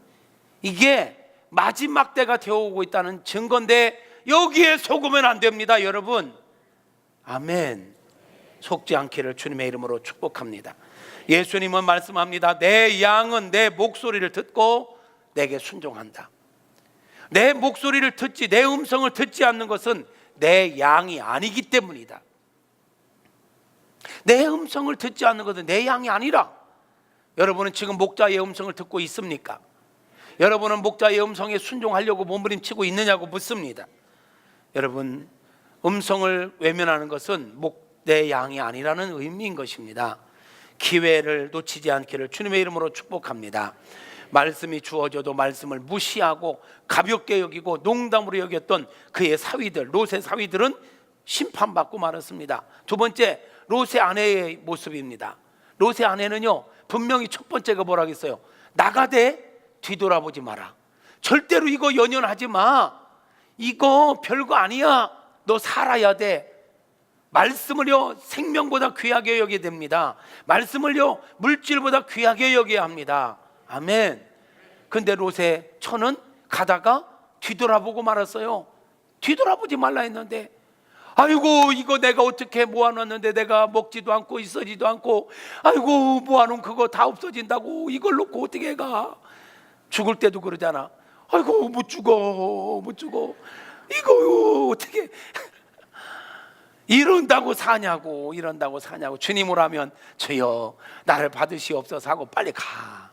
이게 마지막 때가 되어오고 있다는 증거인데 여기에 속으면 안 됩니다. 여러분 아멘. 속지 않기를 주님의 이름으로 축복합니다. 예수님은 말씀합니다. 내 양은 내 목소리를 듣고 내게 순종한다. 내 목소리를 듣지, 내 음성을 듣지 않는 것은 내 양이 아니기 때문이다. 내 음성을 듣지 않는 것은 내 양이 아니라. 여러분은 지금 목자의 음성을 듣고 있습니까? 여러분은 목자의 음성에 순종하려고 몸부림치고 있느냐고 묻습니다. 여러분 음성을 외면하는 것은 내 양이 아니라는 의미인 것입니다. 기회를 놓치지 않기를 주님의 이름으로 축복합니다. 말씀이 주어져도 말씀을 무시하고 가볍게 여기고 농담으로 여겼던 그의 사위들, 롯의 사위들은 심판받고 말았습니다. 두 번째, 롯의 아내의 모습입니다. 롯의 아내는요 분명히 첫 번째가 뭐라고 했어요? 나가되 뒤돌아보지 마라. 절대로 이거 연연하지 마. 이거 별거 아니야. 너 살아야 돼. 말씀을요 생명보다 귀하게 여겨야 됩니다. 말씀을요 물질보다 귀하게 여겨야 합니다. 아멘. 근데 롯의 처는 가다가 뒤돌아보고 말았어요. 뒤돌아보지 말라 했는데 아이고 이거 내가 어떻게 모아놨는데 내가 먹지도 않고 있어지도 않고, 아이고 모아놓은 그거 다 없어진다고 이걸 놓고 어떻게 가. 죽을 때도 그러잖아. 아이고 못 죽어 이거 어떻게. 이런다고 사냐고, 이런다고 사냐고. 주님을 하면 주여 나를 받으시옵소서 하고 빨리 가.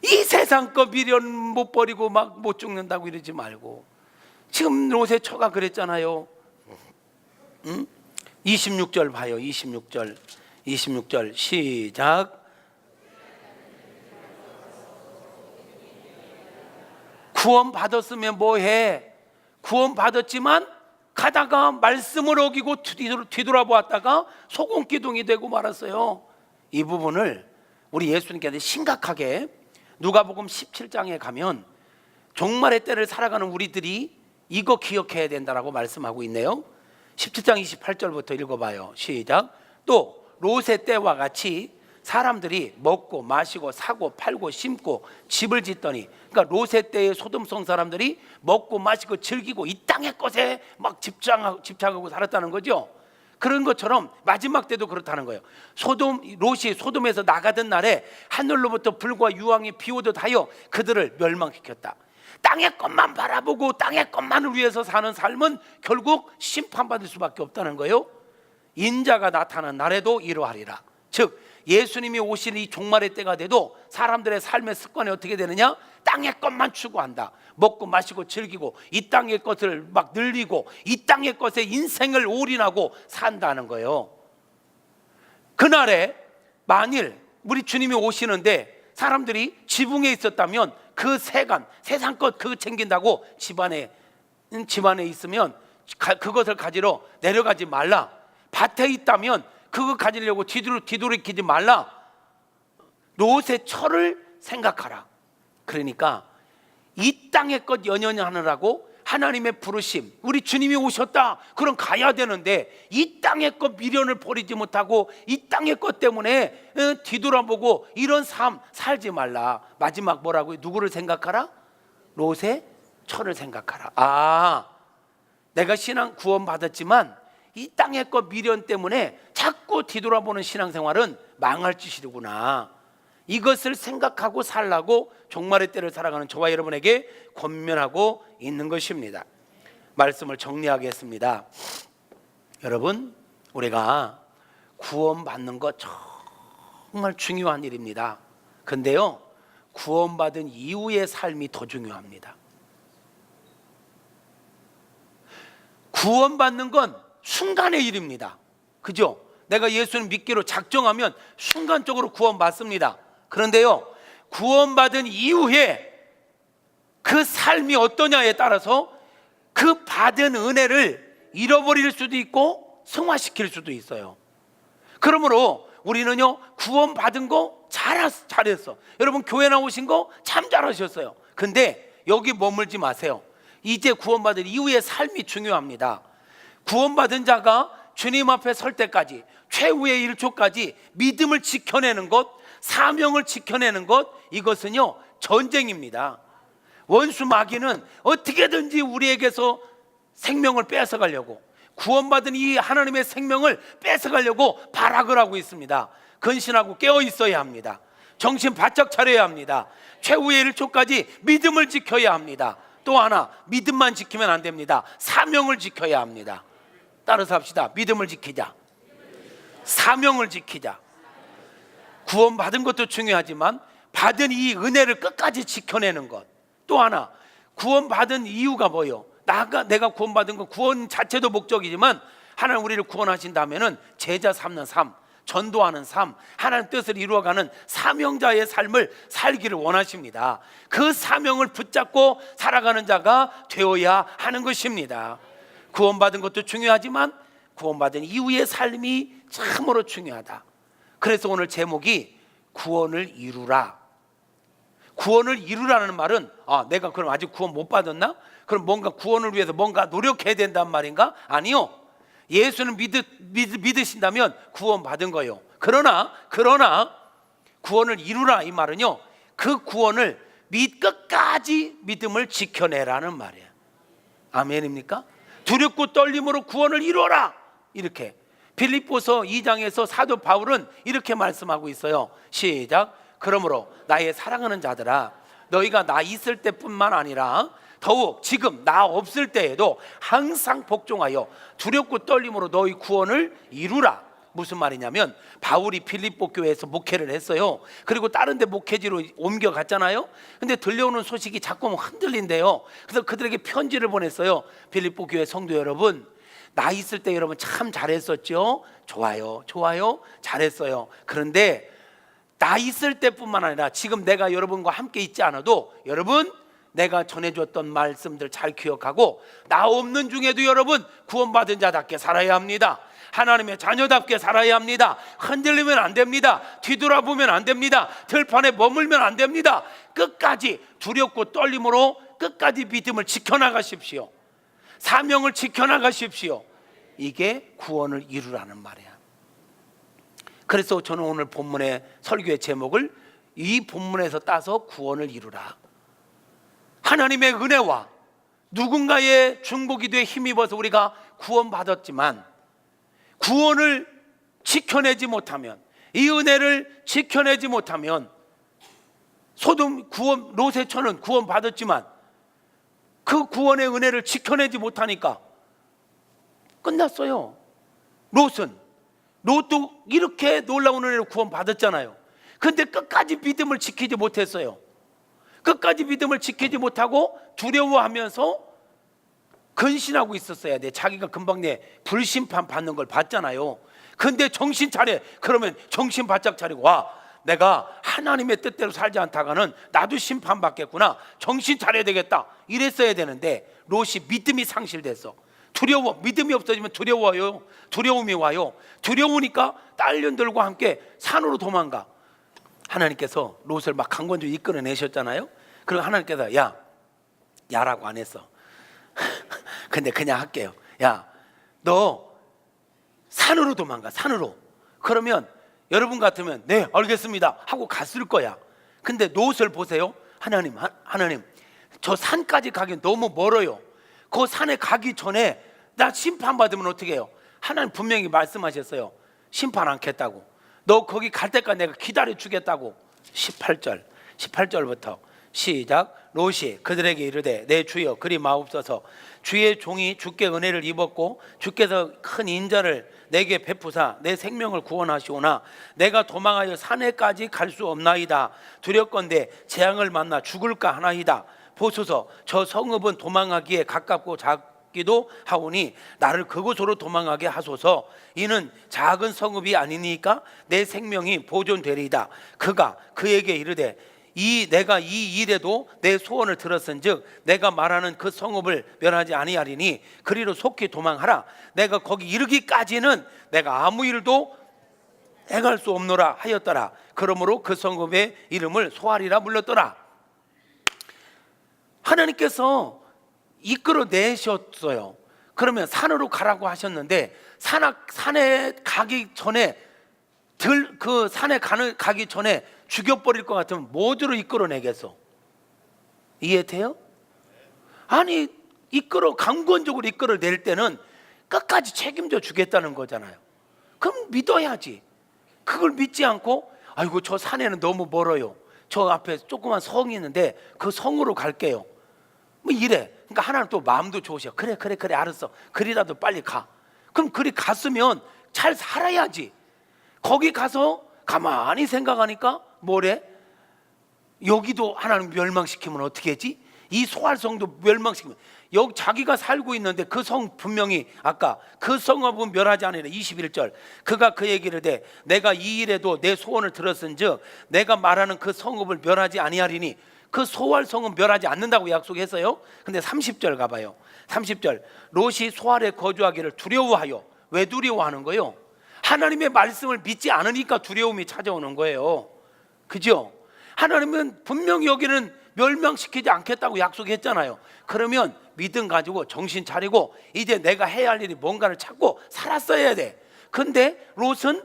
이 세상 거 미련 못 버리고 막 못 죽는다고 이러지 말고. 지금 롯의 처가 그랬잖아요. 26절 봐요. 26절 시작. 구원 받았으면 뭐해? 구원 받았지만 가다가 말씀을 어기고 뒤돌아보았다가 소금기둥이 되고 말았어요. 이 부분을 우리 예수님께서 심각하게 누가복음 17장에 가면 종말의 때를 살아가는 우리들이 이거 기억해야 된다라고 말씀하고 있네요. 17장 28절부터 읽어봐요. 시작. 또 롯의 때와 같이 사람들이 먹고 마시고 사고 팔고 심고 집을 짓더니, 그러니까 롯의 때의 소돔성 사람들이 먹고 마시고 즐기고 이 땅의 것에 막 집착하고 살았다는 거죠. 그런 것처럼 마지막 때도 그렇다는 거예요. 롯이 소돔에서 나가던 날에 하늘로부터 불과 유황이 비오듯 하여 그들을 멸망시켰다. 땅의 것만 바라보고 땅의 것만을 위해서 사는 삶은 결국 심판받을 수밖에 없다는 거예요. 인자가 나타난 날에도 이러하리라. 즉 예수님이 오실 이 종말의 때가 돼도 사람들의 삶의 습관이 어떻게 되느냐? 땅의 것만 추구한다. 먹고 마시고 즐기고 이 땅의 것을 막 늘리고 이 땅의 것에 인생을 올인하고 산다는 거예요. 그날에 만일 우리 주님이 오시는데 사람들이 지붕에 있었다면 그 세상 것 그거 챙긴다고 집안에 있으면 그것을 가지러 내려가지 말라. 밭에 있다면 그거 가지려고 뒤돌이키지 말라. 롯의 처를 생각하라. 그러니까 이 땅의 것 연연히 하느라고 하나님의 부르심, 우리 주님이 오셨다 그럼 가야 되는데 이 땅의 것 미련을 버리지 못하고 이 땅의 것 때문에 뒤돌아보고 이런 삶 살지 말라. 마지막 뭐라고요? 누구를 생각하라? 롯의 처를 생각하라. 아, 내가 신앙 구원 받았지만 이 땅의 것 미련 때문에 자꾸 뒤돌아보는 신앙생활은 망할 짓이구나. 이것을 생각하고 살라고 종말의 때를 살아가는 저와 여러분에게 권면하고 있는 것입니다. 말씀을 정리하겠습니다. 여러분, 우리가 구원받는 것 정말 중요한 일입니다. 근데요, 구원받은 이후의 삶이 더 중요합니다. 구원받는 건 순간의 일입니다. 그죠? 내가 예수를 믿기로 작정하면 순간적으로 구원받습니다. 그런데요, 구원받은 이후에 그 삶이 어떠냐에 따라서 그 받은 은혜를 잃어버릴 수도 있고 승화시킬 수도 있어요. 그러므로 우리는요, 구원받은 거 잘했어. 여러분 교회 나오신 거 참 잘하셨어요. 근데 여기 머물지 마세요. 이제 구원받은 이후의 삶이 중요합니다. 구원받은 자가 주님 앞에 설 때까지 최후의 1초까지 믿음을 지켜내는 것, 사명을 지켜내는 것, 이것은요 전쟁입니다. 원수 마귀는 어떻게든지 우리에게서 생명을 뺏어가려고, 구원받은 이 하나님의 생명을 뺏어가려고 발악을 하고 있습니다. 근신하고 깨어 있어야 합니다. 정신 바짝 차려야 합니다. 최후의 1초까지 믿음을 지켜야 합니다. 또 하나, 믿음만 지키면 안 됩니다. 사명을 지켜야 합니다. 따라서 합시다. 믿음을 지키자, 사명을 지키자. 구원받은 것도 중요하지만 받은 이 은혜를 끝까지 지켜내는 것. 또 하나, 구원받은 이유가 뭐예요? 내가 구원받은 건 구원 자체도 목적이지만 하나님 우리를 구원하신다면은 제자 삼는 삶, 전도하는 삶, 하나님 뜻을 이루어가는 사명자의 삶을 살기를 원하십니다. 그 사명을 붙잡고 살아가는 자가 되어야 하는 것입니다. 구원받은 것도 중요하지만 구원받은 이후의 삶이 참으로 중요하다. 그래서 오늘 제목이 구원을 이루라. 구원을 이루라는 말은 내가 그럼 아직 구원 못 받았나? 그럼 뭔가 구원을 위해서 뭔가 노력해야 된단 말인가? 아니요. 예수는 믿으신다면 구원 받은 거예요. 그러나 구원을 이루라 이 말은요, 그 구원을 끝까지 믿음을 지켜내라는 말이에요. 아멘입니까? 두렵고 떨림으로 구원을 이루어라. 이렇게 빌립보서 2장에서 사도 바울은 이렇게 말씀하고 있어요. 시작. 그러므로 나의 사랑하는 자들아, 너희가 나 있을 때뿐만 아니라 더욱 지금 나 없을 때에도 항상 복종하여 두렵고 떨림으로 너희 구원을 이루라. 무슨 말이냐면 바울이 빌립보 교회에서 목회를 했어요. 그리고 다른 데 목회지로 옮겨갔잖아요. 근데 들려오는 소식이 자꾸 흔들린대요. 그래서 그들에게 편지를 보냈어요. 빌립보 교회 성도 여러분, 나 있을 때 여러분 참 잘했었죠? 좋아요, 좋아요, 잘했어요. 그런데 나 있을 때뿐만 아니라 지금 내가 여러분과 함께 있지 않아도 여러분, 내가 전해줬던 말씀들 잘 기억하고 나 없는 중에도 여러분 구원받은 자답게 살아야 합니다. 하나님의 자녀답게 살아야 합니다. 흔들리면 안 됩니다. 뒤돌아보면 안 됩니다. 들판에 머물면 안 됩니다. 끝까지 두렵고 떨림으로 끝까지 믿음을 지켜나가십시오. 사명을 지켜나가십시오. 이게 구원을 이루라는 말이야. 그래서 저는 오늘 본문의 설교의 제목을 이 본문에서 따서 구원을 이루라. 하나님의 은혜와 누군가의 중보기도에 힘입어서 우리가 구원받았지만 구원을 지켜내지 못하면, 이 은혜를 지켜내지 못하면, 소돔 구원, 롯의 구원받았지만 그 구원의 은혜를 지켜내지 못하니까 끝났어요. 롯도 이렇게 놀라운 은혜를 구원받았잖아요. 근데 끝까지 믿음을 지키지 못했어요. 끝까지 믿음을 지키지 못하고 두려워하면서 근신하고 있었어야 돼. 자기가 금방 불심판 받는 걸 봤잖아요. 근데 정신 차려. 그러면 정신 바짝 차리고, 와, 내가 하나님의 뜻대로 살지 않다가는 나도 심판받겠구나, 정신 차려야 되겠다, 이랬어야 되는데 롯이 믿음이 상실됐어. 두려워. 믿음이 없어지면 두려워요. 두려움이 와요. 두려우니까 딸년들과 함께 산으로 도망가. 하나님께서 롯을 막 강권주의 이끌어내셨잖아요. 그리고 하나님께서 야라고 안 했어. 근데 그냥 할게요. 야, 너 산으로 도망가. 산으로. 그러면 여러분 같으면 네, 알겠습니다 하고 갔을 거야. 근데 롯을 보세요. 하나님, 저 산까지 가기 너무 멀어요. 그 산에 가기 전에 나 심판받으면 어떻게 해요? 하나님 분명히 말씀하셨어요. 심판 않겠다고. 너 거기 갈 때까지 내가 기다려 주겠다고. 18절부터 시작. 롯이 그들에게 이르되 내 주여 그리 마옵소서. 주의 종이 주께 은혜를 입었고 주께서 큰 인자를 내게 베푸사 내 생명을 구원하시오나 내가 도망하여 산에까지 갈 수 없나이다. 두렵건대 재앙을 만나 죽을까 하나이다. 보소서, 저 성읍은 도망하기에 가깝고 작기도 하오니 나를 그곳으로 도망하게 하소서. 이는 작은 성읍이 아니니까 내 생명이 보존되리이다. 그가 그에게 이르되 내가 이 일에도 내 소원을 들었은즉 내가 말하는 그 성읍을 멸하지 아니하리니 그리로 속히 도망하라. 내가 거기 이르기까지는 내가 아무 일도 행할 수 없노라 하였더라. 그러므로 그 성읍의 이름을 소알이라 불렀더라. 하나님께서 이끌어내셨어요. 그러면 산으로 가라고 하셨는데 산에 가기 전에 그 산에 가기 전에 죽여버릴 것 같으면 뭐로 이끌어내겠어? 이해돼요? 아니, 강권적으로 이끌어낼 때는 끝까지 책임져 주겠다는 거잖아요. 그럼 믿어야지. 그걸 믿지 않고 아이고 저 산에는 너무 멀어요. 저 앞에 조그만 성이 있는데 그 성으로 갈게요. 뭐 이래. 그러니까 하나님 또 마음도 좋으셔. 그래 알았어. 그리라도 빨리 가. 그럼 그리 갔으면 잘 살아야지. 거기 가서 가만히 생각하니까 뭐래? 여기도 하나님 멸망시키면 어떻게 하지? 이 소알성도 멸망시키면, 여기 자기가 살고 있는데 그 성 분명히 아까 그 성읍은 멸하지 않으라. 21절 그가 그 얘기를 해 내가 이 일에도 내 소원을 들었은즉 내가 말하는 그 성읍을 멸하지 아니하리니 그 소알성은 멸하지 않는다고 약속했어요. 근데 30절 가봐요. 30절 롯이 소알에 거주하기를 두려워하여. 왜 두려워하는 거예요? 하나님의 말씀을 믿지 않으니까 두려움이 찾아오는 거예요. 그죠? 하나님은 분명히 여기는 멸망시키지 않겠다고 약속했잖아요. 그러면 믿음 가지고 정신 차리고 이제 내가 해야 할 일이 뭔가를 찾고 살았어야 돼. 근데 롯은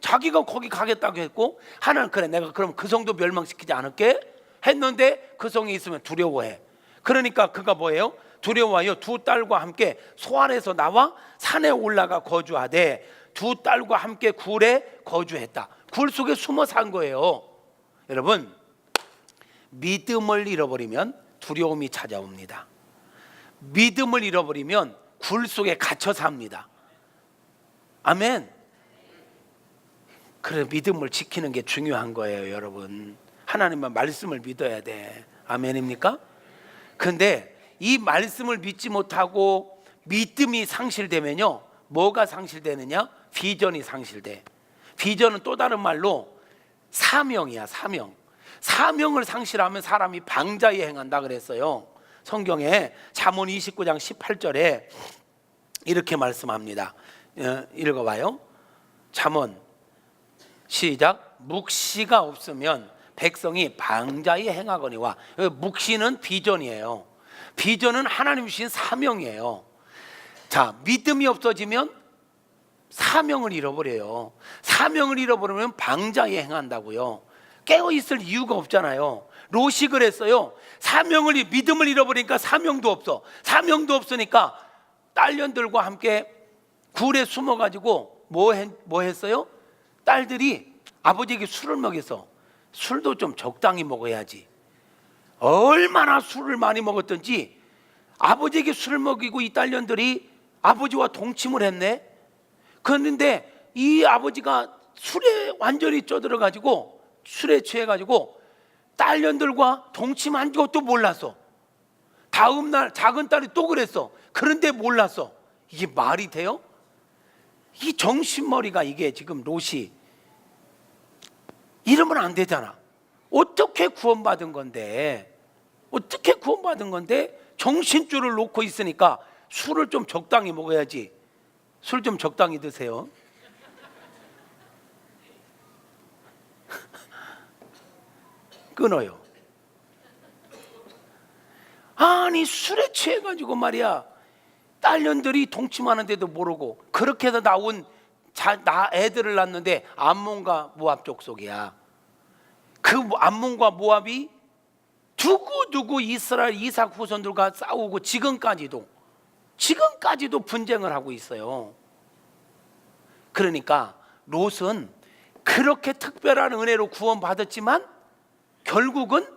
자기가 거기 가겠다고 했고 하나님 그래 내가 그럼 그 성도 멸망시키지 않을게 했는데 그 성이 있으면 두려워해. 그러니까 그가 뭐예요? 두려워하여 두 딸과 함께 소알에서 나와 산에 올라가 거주하되 두 딸과 함께 굴에 거주했다. 굴 속에 숨어 산 거예요. 여러분, 믿음을 잃어버리면 두려움이 찾아옵니다. 믿음을 잃어버리면 굴 속에 갇혀 삽니다. 아멘. 그래, 믿음을 지키는 게 중요한 거예요, 여러분. 하나님의 말씀을 믿어야 돼. 아멘입니까? 그런데 이 말씀을 믿지 못하고 믿음이 상실되면요, 뭐가 상실되느냐? 비전이 상실돼. 비전은 또 다른 말로 사명이야, 사명. 사명을 상실하면 사람이 방자에 행한다 그랬어요. 성경에 잠언 29장 18절에 이렇게 말씀합니다. 읽어봐요. 잠언 시작. 묵시가 없으면 백성이 방자에 행하거니와. 묵시는 비전이에요. 비전은 하나님 주신 사명이에요. 자, 믿음이 없어지면 사명을 잃어버려요. 사명을 잃어버리면 방자에 행한다고요. 깨어있을 이유가 없잖아요. 롯이 그랬어요. 믿음을 잃어버리니까 사명도 없어. 사명도 없으니까 딸년들과 함께 굴에 숨어가지고 뭐 했어요? 딸들이 아버지에게 술을 먹여서, 술도 좀 적당히 먹어야지. 얼마나 술을 많이 먹었던지 아버지에게 술을 먹이고 이 딸년들이 아버지와 동침을 했네. 그런데 이 아버지가 술에 완전히 쪄들어가지고, 술에 취해가지고 딸년들과 동침한 것도 몰랐어. 다음날 작은 딸이 또 그랬어. 그런데 몰랐어. 이게 말이 돼요? 이 정신머리가, 이게 지금 롯이 이러면 안 되잖아. 어떻게 구원받은 건데, 어떻게 구원받은 건데 정신줄을 놓고 있으니까 술을 좀 적당히 먹어야지. 술 좀 적당히 드세요. 끊어요. 아니, 술에 취해가지고 말이야, 딸년들이 동침하는데도 모르고 그렇게 해서 나온 애들을 낳는데 암몬과 모압 족속이야. 그 암몬과 모압이 두고두고 이스라엘 이삭 후손들과 싸우고 지금까지도 분쟁을 하고 있어요. 그러니까 롯은 그렇게 특별한 은혜로 구원받았지만 결국은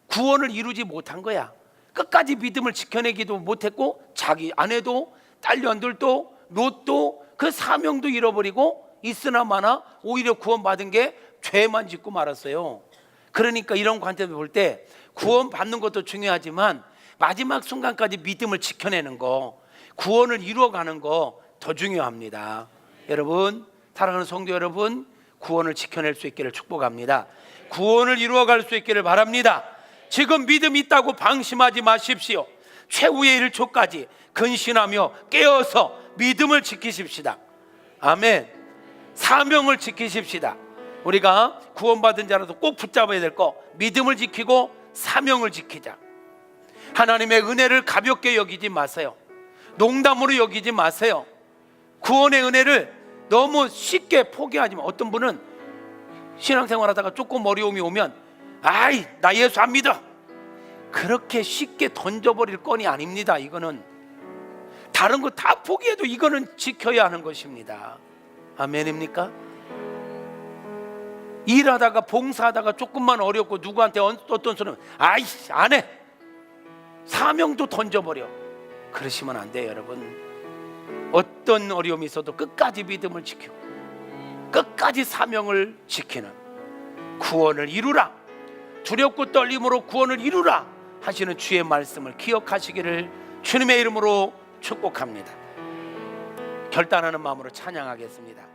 구원을 이루지 못한 거야. 끝까지 믿음을 지켜내기도 못했고, 자기 아내도 딸년들도 롯도 그 사명도 잃어버리고, 있으나마나 오히려 구원받은 게 죄만 짓고 말았어요. 그러니까 이런 관점에서 볼 때 구원받는 것도 중요하지만 마지막 순간까지 믿음을 지켜내는 거, 구원을 이루어가는 거 더 중요합니다. 여러분, 사랑하는 성도 여러분, 구원을 지켜낼 수 있기를 축복합니다. 구원을 이루어갈 수 있기를 바랍니다. 지금 믿음이 있다고 방심하지 마십시오. 최후의 1초까지 근신하며 깨어서 믿음을 지키십시다. 아멘. 사명을 지키십시다. 우리가 구원받은 자라서 꼭 붙잡아야 될 거, 믿음을 지키고 사명을 지키자. 하나님의 은혜를 가볍게 여기지 마세요. 농담으로 여기지 마세요. 구원의 은혜를 너무 쉽게 포기하지 마. 어떤 분은 신앙생활하다가 조금 어려움이 오면, 아이, 나 예수 안 믿어, 그렇게 쉽게 던져버릴 건이 아닙니다. 이거는 다른 거 다 포기해도 이거는 지켜야 하는 것입니다. 아멘입니까? 일하다가 봉사하다가 조금만 어렵고 누구한테 어떤 소리는 아이 안 해, 사명도 던져버려. 그러시면 안 돼요. 여러분, 어떤 어려움이 있어도 끝까지 믿음을 지키고 끝까지 사명을 지키는, 구원을 이루라, 두렵고 떨림으로 구원을 이루라 하시는 주의 말씀을 기억하시기를 주님의 이름으로 축복합니다. 결단하는 마음으로 찬양하겠습니다.